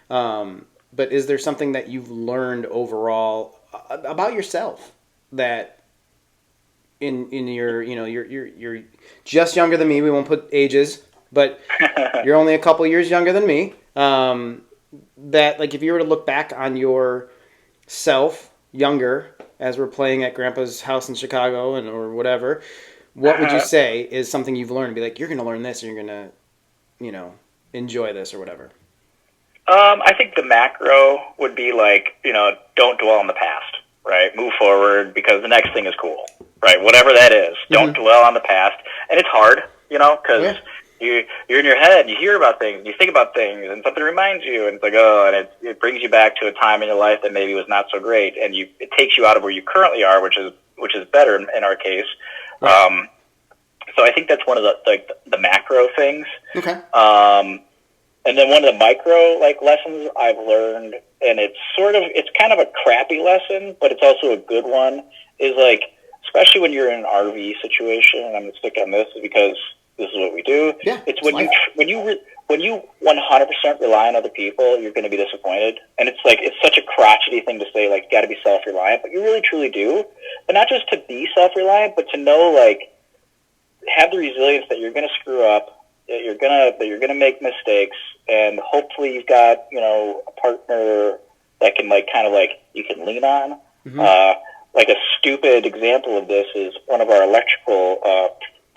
But is there something that you've learned overall about yourself that in your, you're just younger than me. We won't put ages, but you're only a couple years younger than me. That, like, if you were to look back on yourself younger, as we're playing at Grandpa's house in Chicago or whatever, what would you say is something you've learned? Be like, you're going to learn this, and you're going to, enjoy this or whatever. I think the macro would be like, don't dwell on the past, right? Move forward because the next thing is cool, right? Whatever that is, don't dwell on the past. And it's hard, because you're in your head, you hear about things, you think about things, and something reminds you, and it's like, and it brings you back to a time in your life that maybe was not so great, and it takes you out of where you currently are, which is better in our case. Right. So I think that's one of the macro things. Okay. And then one of the micro lessons I've learned, and it's kind of a crappy lesson, but it's also a good one, is like, especially when you're in an RV situation, and I'm going to stick on this because this is what we do. Yeah, it's when you 100% rely on other people, you're going to be disappointed. And it's such a crotchety thing to say, like, you got to be self-reliant, but you really truly do. But not just to be self-reliant, but to know, like, have the resilience that you're going to screw up, You're gonna make mistakes, and hopefully you've got a partner that can kind of you can lean on. Mm-hmm. Like a stupid example of this is one of our electrical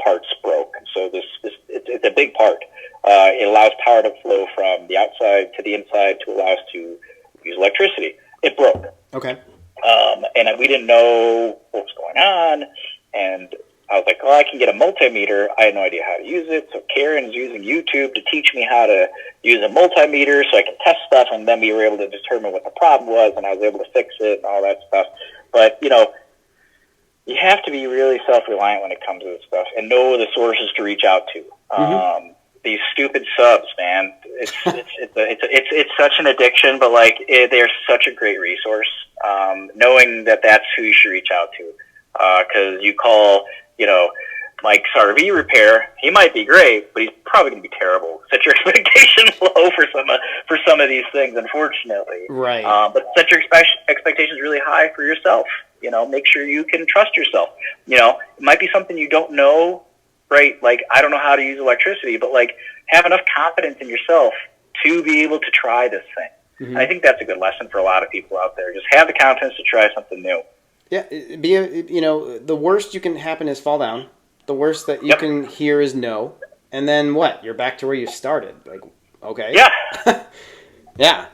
parts broke. So it's a big part. It allows power to flow from the outside to the inside to allow us to use electricity. It broke. Okay. And we didn't know what was going on, and I was like, "Oh, I can get a multimeter." I had no idea how to use it, so Karen's using YouTube to teach me how to use a multimeter so I can test stuff, and then we were able to determine what the problem was, and I was able to fix it and all that stuff. But, you have to be really self-reliant when it comes to this stuff and know the sources to reach out to. Mm-hmm. These stupid subs, man, it's such an addiction, but they're such a great resource. Knowing that that's who you should reach out to, because you call, Mike's RV repair, he might be great, but he's probably going to be terrible. Set your expectations low for some of these things, unfortunately. Right. But set your expectations really high for yourself. Make sure you can trust yourself. It might be something you don't know, right? I don't know how to use electricity, but have enough confidence in yourself to be able to try this thing. Mm-hmm. I think that's a good lesson for a lot of people out there. Just have the confidence to try something new. Yeah, the worst you can happen is fall down. The worst that you can hear is no. And then what? You're back to where you started. Okay. Yeah. Yeah.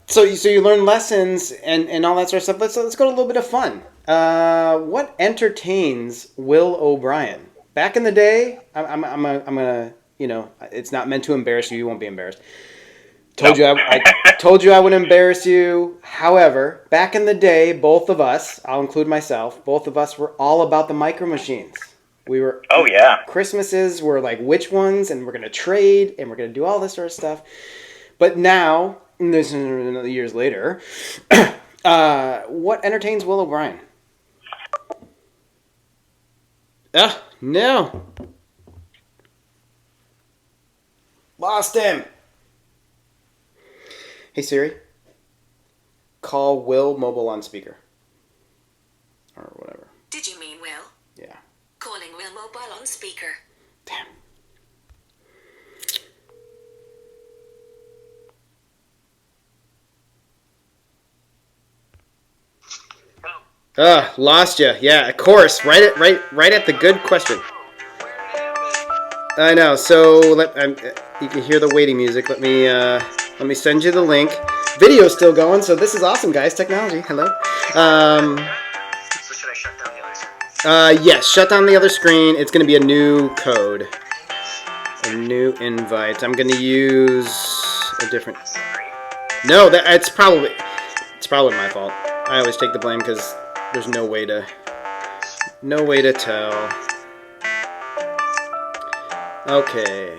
So you learn lessons and all that sort of stuff. Let's go to a little bit of fun. What entertains Will O'Brien? Back in the day, I'm gonna it's not meant to embarrass you. You won't be embarrassed. I told you I would embarrass you. However, back in the day, both of us, I'll include myself, both of us were all about the micro machines. We were. Oh yeah. Christmases were which ones, and we're gonna trade, and we're gonna do all this sort of stuff. But now, this is years later, what entertains Will O'Brien? No. Lost him. Hey Siri, call Will Mobile on speaker. Or whatever. Did you mean Will? Yeah. Calling Will Mobile on speaker. Damn. Lost you. Yeah, of course. Right at the good question. I know. So you can hear the waiting music. Let me send you the link. Video's still going, so this is awesome, guys. Technology. Hello. So should I shut down the other screen? Yes. Shut down the other screen. It's going to be a new code, a new invite. I'm going to use a different. No, it's probably my fault. I always take the blame because there's no way to tell. Okay.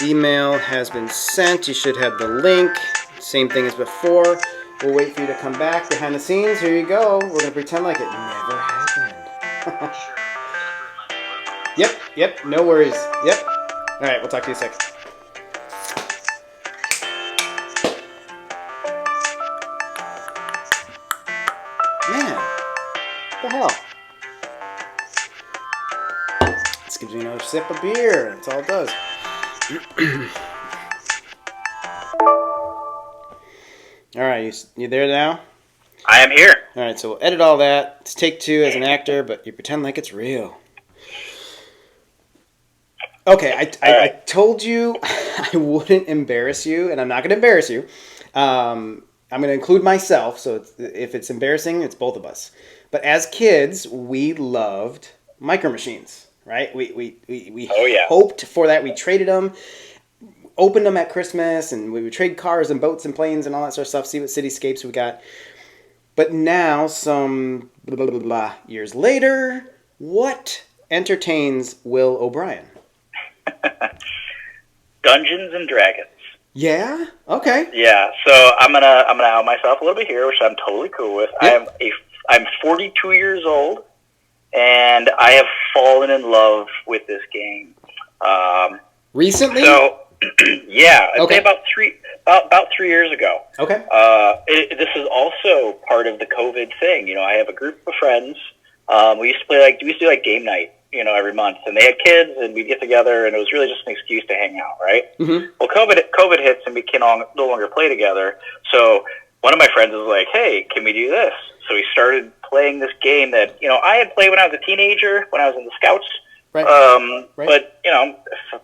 Email has been sent. You should have the link. Same thing as before. We'll wait for you to come back behind the scenes. Here you go. We're going to pretend like it never happened. Yep. No worries. Yep. All right. We'll talk to you in a second. Man, what the hell? This gives me another sip of beer. That's all it does. All right, you there now? I am here. All right, so we'll edit all that. It's take two as an actor, but you pretend like it's real. Okay, I told you I wouldn't embarrass you, and I'm not going to embarrass you. I'm going to include myself, so if it's embarrassing, it's both of us. But as kids, we loved micro machines, right? We hoped for that. We traded them, opened them at Christmas, and we would trade cars and boats and planes and all that sort of stuff, see what cityscapes we got. But now, some blah, blah, blah, blah years later, what entertains Will O'Brien? Dungeons and Dragons. Yeah? Okay. Yeah, so I'm gonna out myself a little bit here, which I'm totally cool with. Yep. I'm 42 years old, and I have fallen in love with this game. Recently? So, yeah, I'd Okay. say about 3 years ago. Okay. This is also part of the COVID thing. I have a group of friends. We used to do game night. every month, and they had kids, and we'd get together, and it was really just an excuse to hang out, right? Mm-hmm. Well, COVID hits, and we can no longer play together. So one of my friends was like, "Hey, can we do this?" So we started playing this game that I had played when I was a teenager, when I was in the Scouts. Right. Right. But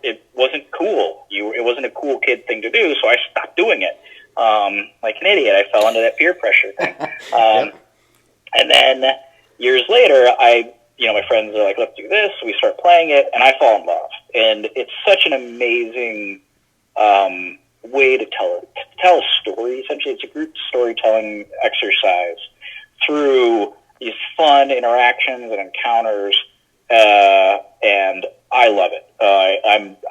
it wasn't cool. It wasn't a cool kid thing to do, so I stopped doing it. Like an idiot, I fell into that peer pressure thing. Yep. And then years later, my friends are like, "Let's do this." We start playing it, and I fall in love. And it's such an amazing way to tell a story. Essentially, it's a group storytelling exercise through these fun interactions and encounters, and I love it.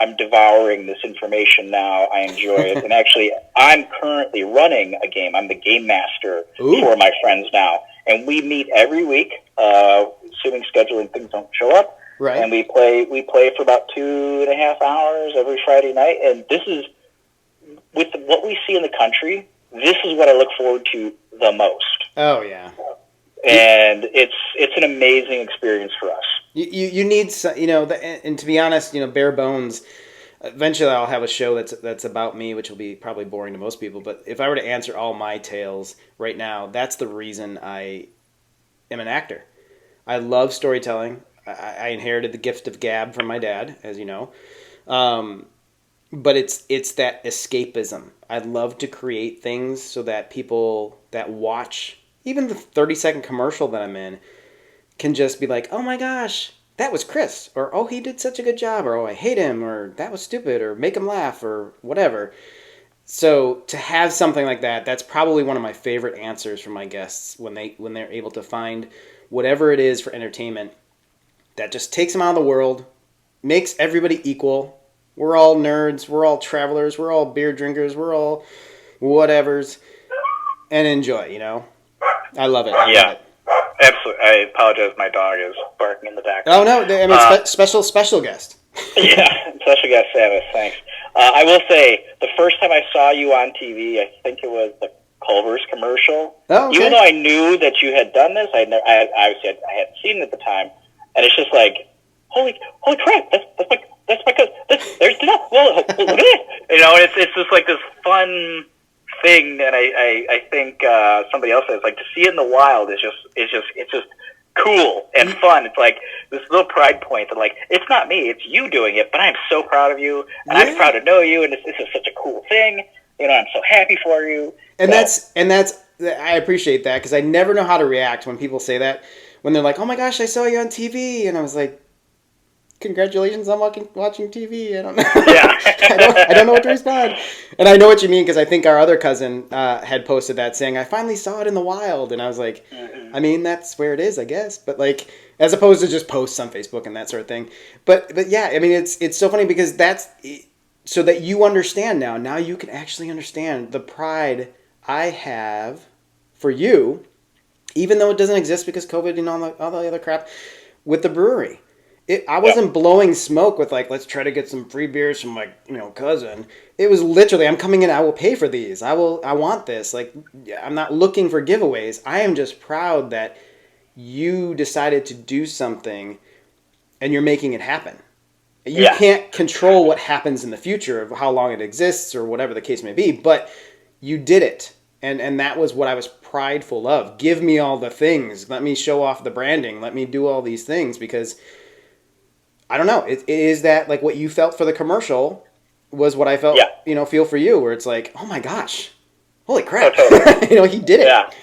I'm devouring this information now. I enjoy it, and actually, I'm currently running a game. I'm the game master for my friends now, and we meet every week, assuming scheduling things don't show up. Right. And we play for about 2.5 hours every Friday night, and this is, with what we see in the country, this is what I look forward to the most. Oh yeah. And it's an amazing experience for us. You need some, and to be honest, bare bones. Eventually, I'll have a show that's about me, which will be probably boring to most people. But if I were to answer all my tales right now, that's the reason I am an actor. I love storytelling. I inherited the gift of gab from my dad, as you know. But it's that escapism. I love to create things so that people that watch even the 30-second commercial that I'm in can just be like, "Oh my gosh, that was Chris," or "Oh, he did such a good job," or "Oh, I hate him," or "That was stupid," or make him laugh, or whatever. So to have something like that, that's probably one of my favorite answers from my guests when they're able to find whatever it is for entertainment that just takes them out of the world, makes everybody equal. We're all nerds, we're all travelers, we're all beer drinkers, we're all whatevers, and enjoy, I love it. I love it. Absolutely. I apologize. My dog is barking in the background. Oh, no. I mean, special guest. Yeah, special guest Samus. Thanks. I will say, the first time I saw you on TV, I think it was the Culver's commercial. Oh, okay. Even though I knew that you had done this, I hadn't seen it at the time. And it's just like, holy crap, that's my cousin. There's enough. Well, look at it. It's just like this fun thing, and I think somebody else says, like, to see it in the wild is just cool and fun. It's like this little pride point that, like, it's not me, it's you doing it, but I'm so proud of you, and I'm proud to know you, and this is such a cool thing. I'm so happy for you. And that's I appreciate that, because I never know how to react when people say that, when they're like, "Oh my gosh, I saw you on TV," and I was like, "Congratulations on watching TV." I don't know. Yeah. I don't know what to respond. And I know what you mean, because I think our other cousin had posted that saying, "I finally saw it in the wild." And I was like, I mean, that's where it is, I guess. But like, as opposed to just posts on Facebook and that sort of thing. But yeah, I mean, it's so funny, because that's so that you understand now. Now you can actually understand the pride I have for you, even though it doesn't exist because COVID and all the other crap, with the brewery. I wasn't blowing smoke with, like, let's try to get some free beers from my cousin. It was literally, I'm coming in, I will pay for these. I want this. Like, I'm not looking for giveaways. I am just proud that you decided to do something and you're making it happen. You can't control what happens in the future, of how long it exists or whatever the case may be, but you did it. And that was what I was prideful of. Give me all the things. Let me show off the branding. Let me do all these things, because I don't know. It is that, like, what you felt for the commercial was what I felt, feel for you, where it's like, oh my gosh, holy crap, totally. He did it.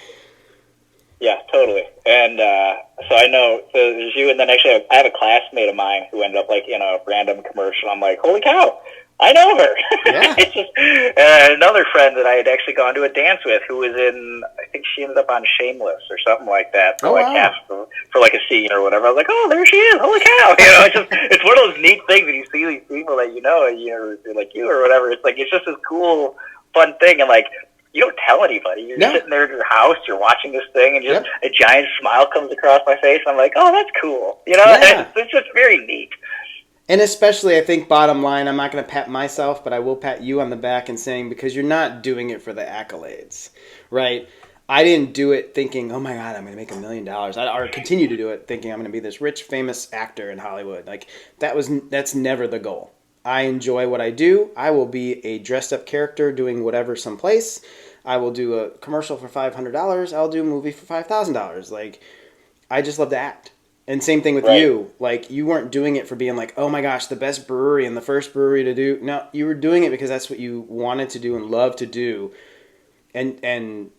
Yeah, totally. And so I know, so there's you, and then actually I have a classmate of mine who ended up, like, in a random commercial. I'm like, holy cow, I know her. Yeah. It's just another friend that I had actually gone to a dance with, who was in, I think she ended up on Shameless or something like that, for half for like a scene or whatever. I was like, oh, there she is, holy cow. It's one of those neat things when you see these people that like you or whatever. It's like, it's just this cool, fun thing, and like, you don't tell anybody. You're sitting there in your house, you're watching this thing, and just a giant smile comes across my face. I'm like, oh, that's cool. It's just very neat. And especially, I think, bottom line, I'm not going to pat myself, but I will pat you on the back and saying, because you're not doing it for the accolades, right? I didn't do it thinking, oh my God, I'm going to make $1 million. Or continue to do it thinking I'm going to be this rich, famous actor in Hollywood. Like that's never the goal. I enjoy what I do. I will be a dressed up character doing whatever someplace. I will do a commercial for $500. I'll do a movie for $5,000. Like, I just love to act. And same thing with Right. you. Like, you weren't doing it for being like, oh my gosh, the best brewery and the first brewery to do. No, you were doing it because that's what you wanted to do and love to do. And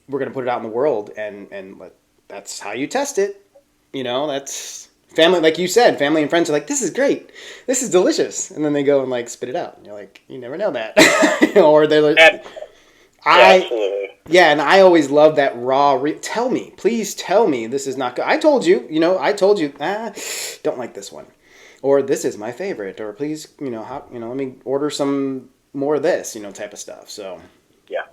we're going to put it out in the world. And that's how you test it. You know, that's family. Like you said, family and friends are like, this is great. This is delicious. And then they go and like spit it out. And you're like, you never know that. Or they're like, Absolutely. yeah, and I always love that raw. Tell me, please tell me this is not good. I told you, don't like this one, or this is my favorite, or please, let me order some more of this, type of stuff. So, Yeah.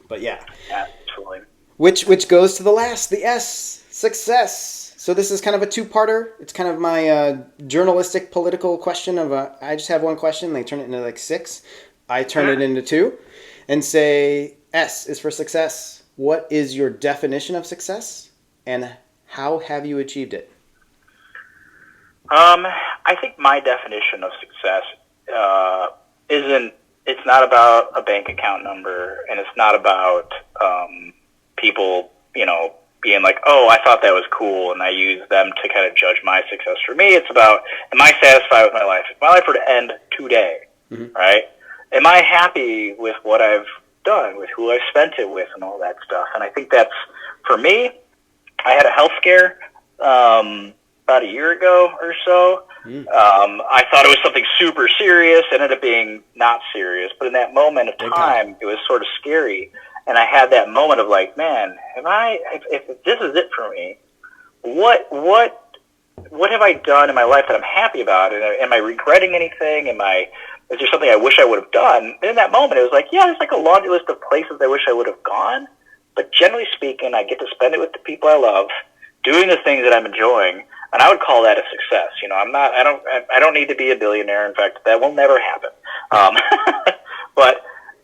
but yeah, Absolutely. which goes to the S, success. So this is kind of a two-parter. It's kind of my journalistic political question of I just have one question. They turn it into like 6. I turn it into 2. And say S is for success. What is your definition of success, and how have you achieved it? I think my definition of success isn't. It's not about a bank account number, and it's not about people, being like, "Oh, I thought that was cool," and I use them to kind of judge my success. For me, it's about, am I satisfied with my life? If my life were to end today, right? Am I happy with what I've done, with who I've spent it with, and all that stuff? And I think that's, for me, I had a health scare about a year ago or so. I thought it was something super serious. It ended up being not serious. But in that moment of time, it was sort of scary. And I had that moment of like, man, if this is it for me, what have I done in my life that I'm happy about? And am I regretting anything? Is there something I wish I would have done? And in that moment, it was like, yeah, there's like a laundry list of places I wish I would have gone. But generally speaking, I get to spend it with the people I love, doing the things that I'm enjoying, and I would call that a success. I don't need to be a billionaire. In fact, that will never happen.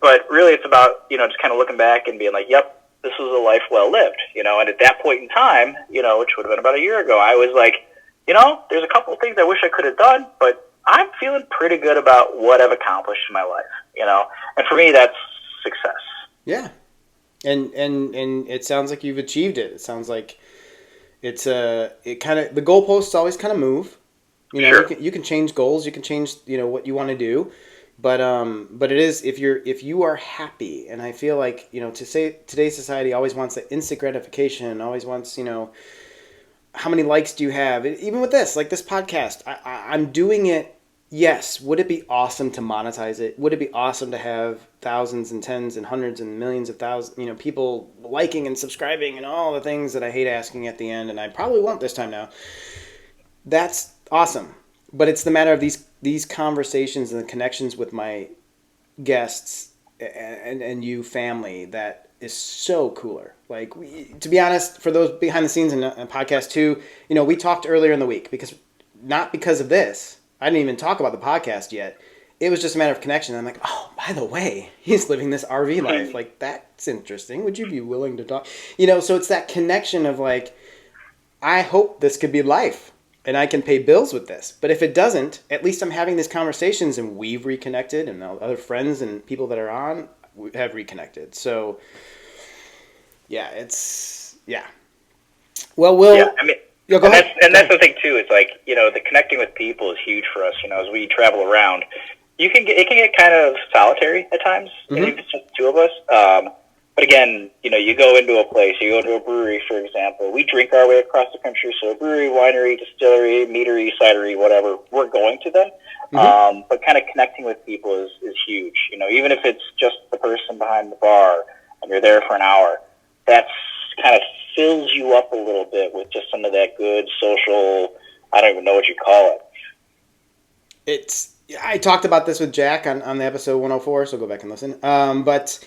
But really, it's about just kind of looking back and being like, yep, this was a life well lived. And at that point in time, which would have been about a year ago, I was like, there's a couple of things I wish I could have done, but I'm feeling pretty good about what I've accomplished in my life, and for me, that's success. Yeah. And it sounds like you've achieved it. It sounds like the goalposts always kind of move, Sure. you can change goals, you can change, what you want to do, but it is, if you are happy, and I feel like, to say today's society always wants that instant gratification, always wants, how many likes do you have? Even with this, like this podcast, I'm doing it. Yes. Would it be awesome to monetize it? Would it be awesome to have thousands and tens and hundreds and millions of thousands, people liking and subscribing and all the things that I hate asking at the end, and I probably won't this time now. That's awesome. But it's the matter of these conversations and the connections with my guests and you family that is so cooler. Like, to be honest, for those behind the scenes in podcast 2, we talked earlier in the week not because of this. I didn't even talk about the podcast yet. It was just a matter of connection. I'm like, oh, by the way, he's living this RV life. Like, that's interesting. Would you be willing to talk? So it's that connection of like, I hope this could be life and I can pay bills with this. But if it doesn't, at least I'm having these conversations and we've reconnected, and other friends and people that are on have reconnected. So, yeah, Well, Yeah, I mean, go ahead. That's the thing too. It's like, the connecting with people is huge for us. As we travel around, it can get kind of solitary at times. If it's just the two of us. But again, you go into a place, you go to a brewery, for example. We drink our way across the country, so a brewery, winery, distillery, meadery, cidery, whatever, we're going to them. But kind of connecting with people is huge. Even if it's just the person behind the bar and you're there for an hour, that's kind of fills you up a little bit with just some of that good social, I don't even know what you call it. I talked about this with Jack on the episode 104, so go back and listen. But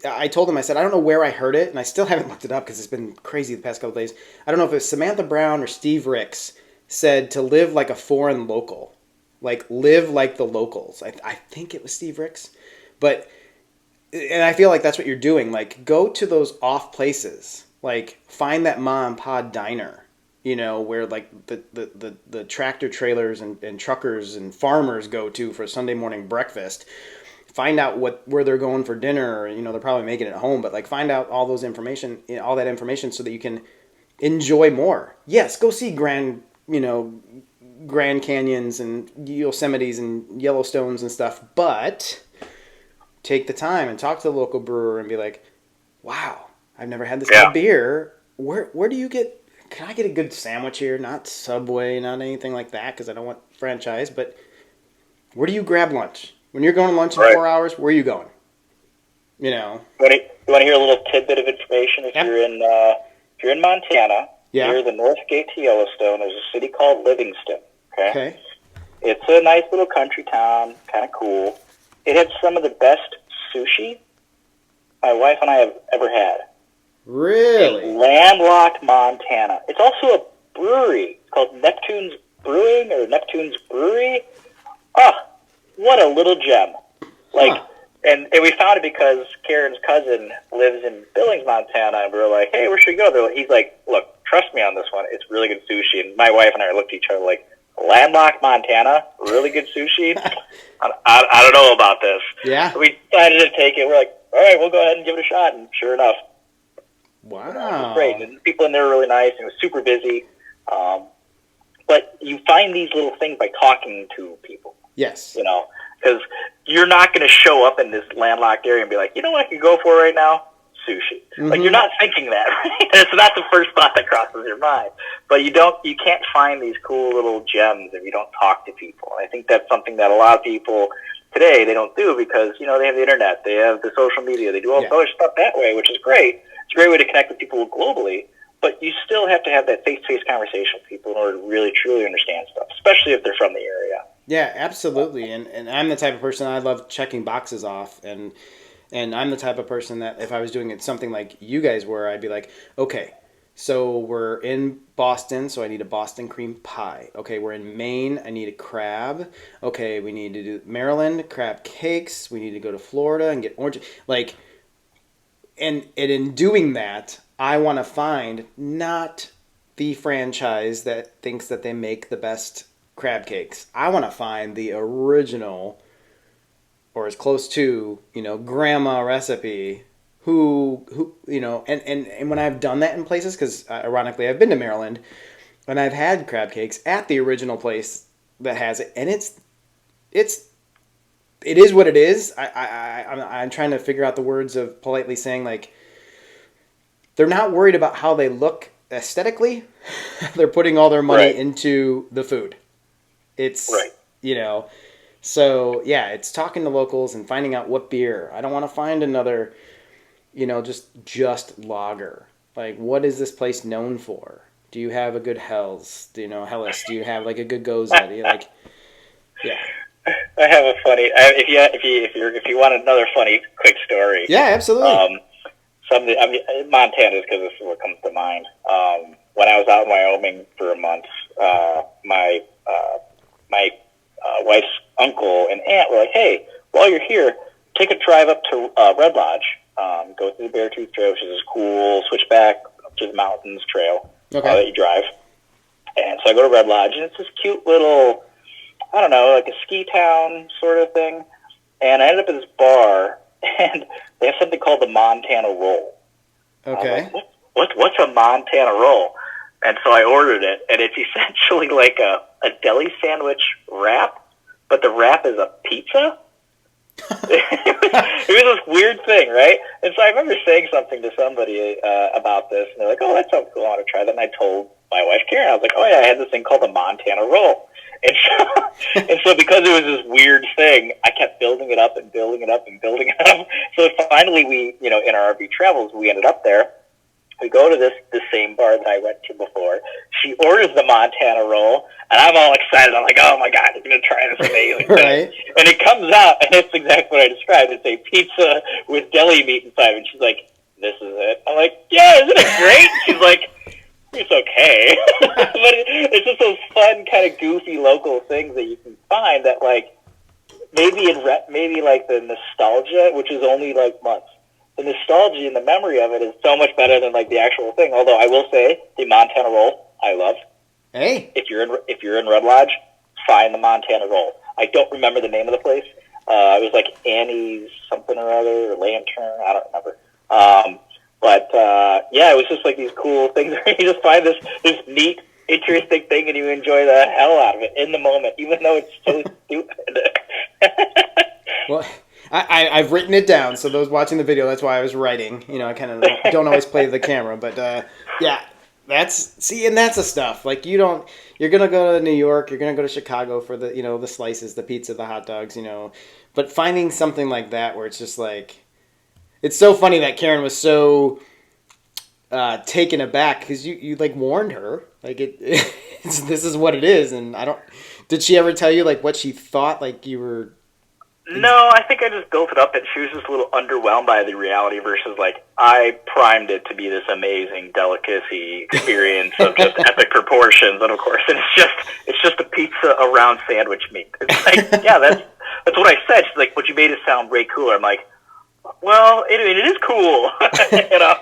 I told him, I said, I don't know where I heard it, and I still haven't looked it up because it's been crazy the past couple of days. I don't know if it was Samantha Brown or Steve Ricks said to live like a foreign local. Like, live like the locals. I think it was Steve Ricks. But and I feel like that's what you're doing. Like, go to those off places. Like, find that mom and pop diner, where like the tractor trailers and truckers and farmers go to for Sunday morning breakfast. Find out where they're going for dinner. They're probably making it at home, but like find out all that information, so that you can enjoy more. Yes, go see Grand Canyons and Yosemites and Yellowstones and stuff, but take the time and talk to the local brewer and be like, wow, I've never had this kind of beer. Where do you get? Can I get a good sandwich here? Not Subway, not anything like that, because I don't want franchise. But where do you grab lunch when you're going to lunch in 4 hours? Where are you going? You want to hear a little tidbit of information? If you're in Montana, near the North Gate to Yellowstone, there's a city called Livingston. Okay. It's a nice little country town, kind of cool. It had some of the best sushi my wife and I have ever had. Really? In landlocked Montana. It's also a brewery. It's called Neptune's Brewing or Neptune's Brewery. What a little gem. And we found it because Karen's cousin lives in Billings, Montana, and we were like, hey, where should we go? He's like, look, trust me on this one. It's really good sushi. And my wife and I looked at each other like, landlocked Montana, really good sushi? I don't know about this. Yeah. We decided to take it. We're like, all right, we'll go ahead and give it a shot. And sure enough, wow, it was great. And the people in there were really nice. It was super busy. But you find these little things by talking to people. Yes. Because you're not going to show up in this landlocked area and be like, you know what I could go for right now? Sushi. Mm-hmm. Like, you're not thinking that, right? So that's the first thought that crosses your mind. But you can't find these cool little gems if you don't talk to people. And I think that's something that a lot of people today, they don't do because, they have the internet, they have the social media, they do all this other stuff that way, which is great. It's a great way to connect with people globally. But you still have to have that face-to-face conversation with people in order to really, truly understand stuff, especially if they're from the area. Yeah, absolutely. And I'm the type of person, I love checking boxes off. And I'm the type of person that if I was doing it something like you guys were, I'd be like, okay, so we're in Boston, so I need a Boston cream pie. Okay, we're in Maine, I need a crab. Okay, we need to do Maryland, crab cakes. We need to go to Florida and get orange. Like, and in doing that, I want to find not the franchise that thinks that they make the best crab cakes. I want to find the original, or as close to, grandma recipe, who and when I've done that in places, because ironically I've been to Maryland, and I've had crab cakes at the original place that has it, and it is what it is. I'm trying to figure out the words of politely saying, like, they're not worried about how they look aesthetically. They're putting all their money into the food. It's, so yeah, it's talking to locals and finding out what beer. I don't want to find another, just lager. Like, what is this place known for? Do you have a good Helles? Helles? Do you have like a good Goza? Do you like, yeah. I have a funny. If you want another funny quick story. Yeah, absolutely. Montana is because this is what comes to mind. When I was out in Wyoming for a month, my wife's uncle and aunt were like, "Hey, while you're here, take a drive up to Red Lodge. Go through the Beartooth Trail, which is this cool switchback up to the mountains trail that you drive." And so I go to Red Lodge, and it's this cute little, I don't know, like a ski town sort of thing. And I ended up at this bar, and they have something called the Montana Roll. Okay. What's a Montana Roll? And so I ordered it, and it's essentially like a deli sandwich wrap, but the wrap is a pizza. It was this weird thing, right? And so I remember saying something to somebody about this, and they're like, "Oh, that sounds cool. I want to try that." And I told my wife, Karen, I was like, "Oh, yeah, I had this thing called the Montana Roll." And so because it was this weird thing, I kept building it up and building it up and building it up. So finally we, in our RV travels, we ended up there. We go to the same bar that I went to before. She orders the Montana Roll, and I'm all excited. I'm like, oh, my God, I'm going to try this amazing thing. Right. And it comes out, and it's exactly what I described. It's a pizza with deli meat inside. And she's like, this is it. I'm like, yeah, isn't it great? She's like, it's okay. But it's just those fun, kind of goofy local things that you can find that, like, maybe like the nostalgia, which is only like months. The nostalgia and the memory of it is so much better than like the actual thing. Although I will say the Montana roll I love. Hey, If you're in Red Lodge, find the Montana roll. I don't remember the name of the place. It was like Annie's something or other, or Lantern. I don't remember. Yeah, it was just like these cool things where you just find this neat, interesting thing, and you enjoy the hell out of it in the moment, even though it's so stupid. well, I've written it down, so those watching the video, that's why I was writing. You know, I kind of don't always play the camera, but yeah, that's the stuff. Like you're gonna go to New York, you're gonna go to Chicago for the the slices, the pizza, the hot dogs, but finding something like that where it's just like, it's so funny that Karen was so taken aback because you like warned her like this is what it is, and I don't. Did she ever tell you like what she thought like you were? No, I think I just built it up, and she was just a little underwhelmed by the reality versus, like, I primed it to be this amazing delicacy experience of just epic proportions, and of course, and it's just a pizza around sandwich meat. It's like, yeah, that's what I said. She's like, but you made it sound way cooler. I'm like, well, it is cool, you know.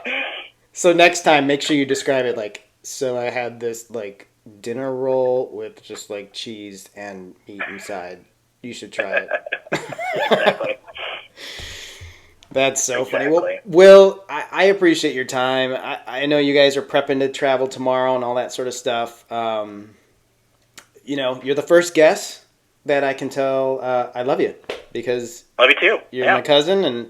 So next time, make sure you describe it like, so I had this like dinner roll with just like cheese and meat inside. You should try it. Yeah, exactly. That's so funny. Exactly. Well, Will, I appreciate your time. I know you guys are prepping to travel tomorrow and all that sort of stuff. You're the first guest that I can tell I love you because love you too. You're my cousin,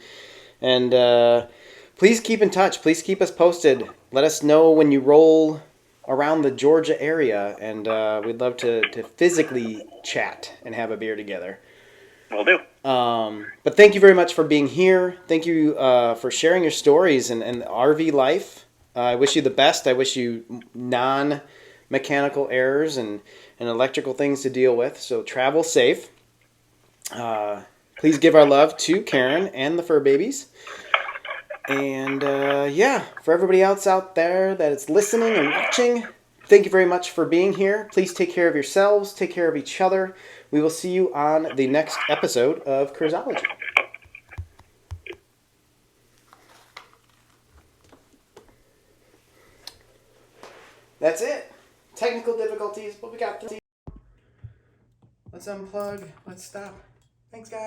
and please keep in touch. Please keep us posted. Let us know when you roll around the Georgia area, and we'd love to physically chat and have a beer together. Will do. But thank you very much for being here. Thank you for sharing your stories and RV life. I wish you the best. I wish you non-mechanical errors and electrical things to deal with. So travel safe. Please give our love to Karen and the fur babies. And for everybody else out there that is listening and watching, thank you very much for being here. Please take care of yourselves. Take care of each other. We will see you on the next episode of Kurzology. That's it. Technical difficulties, but we got through. Let's unplug. Let's stop. Thanks, guys.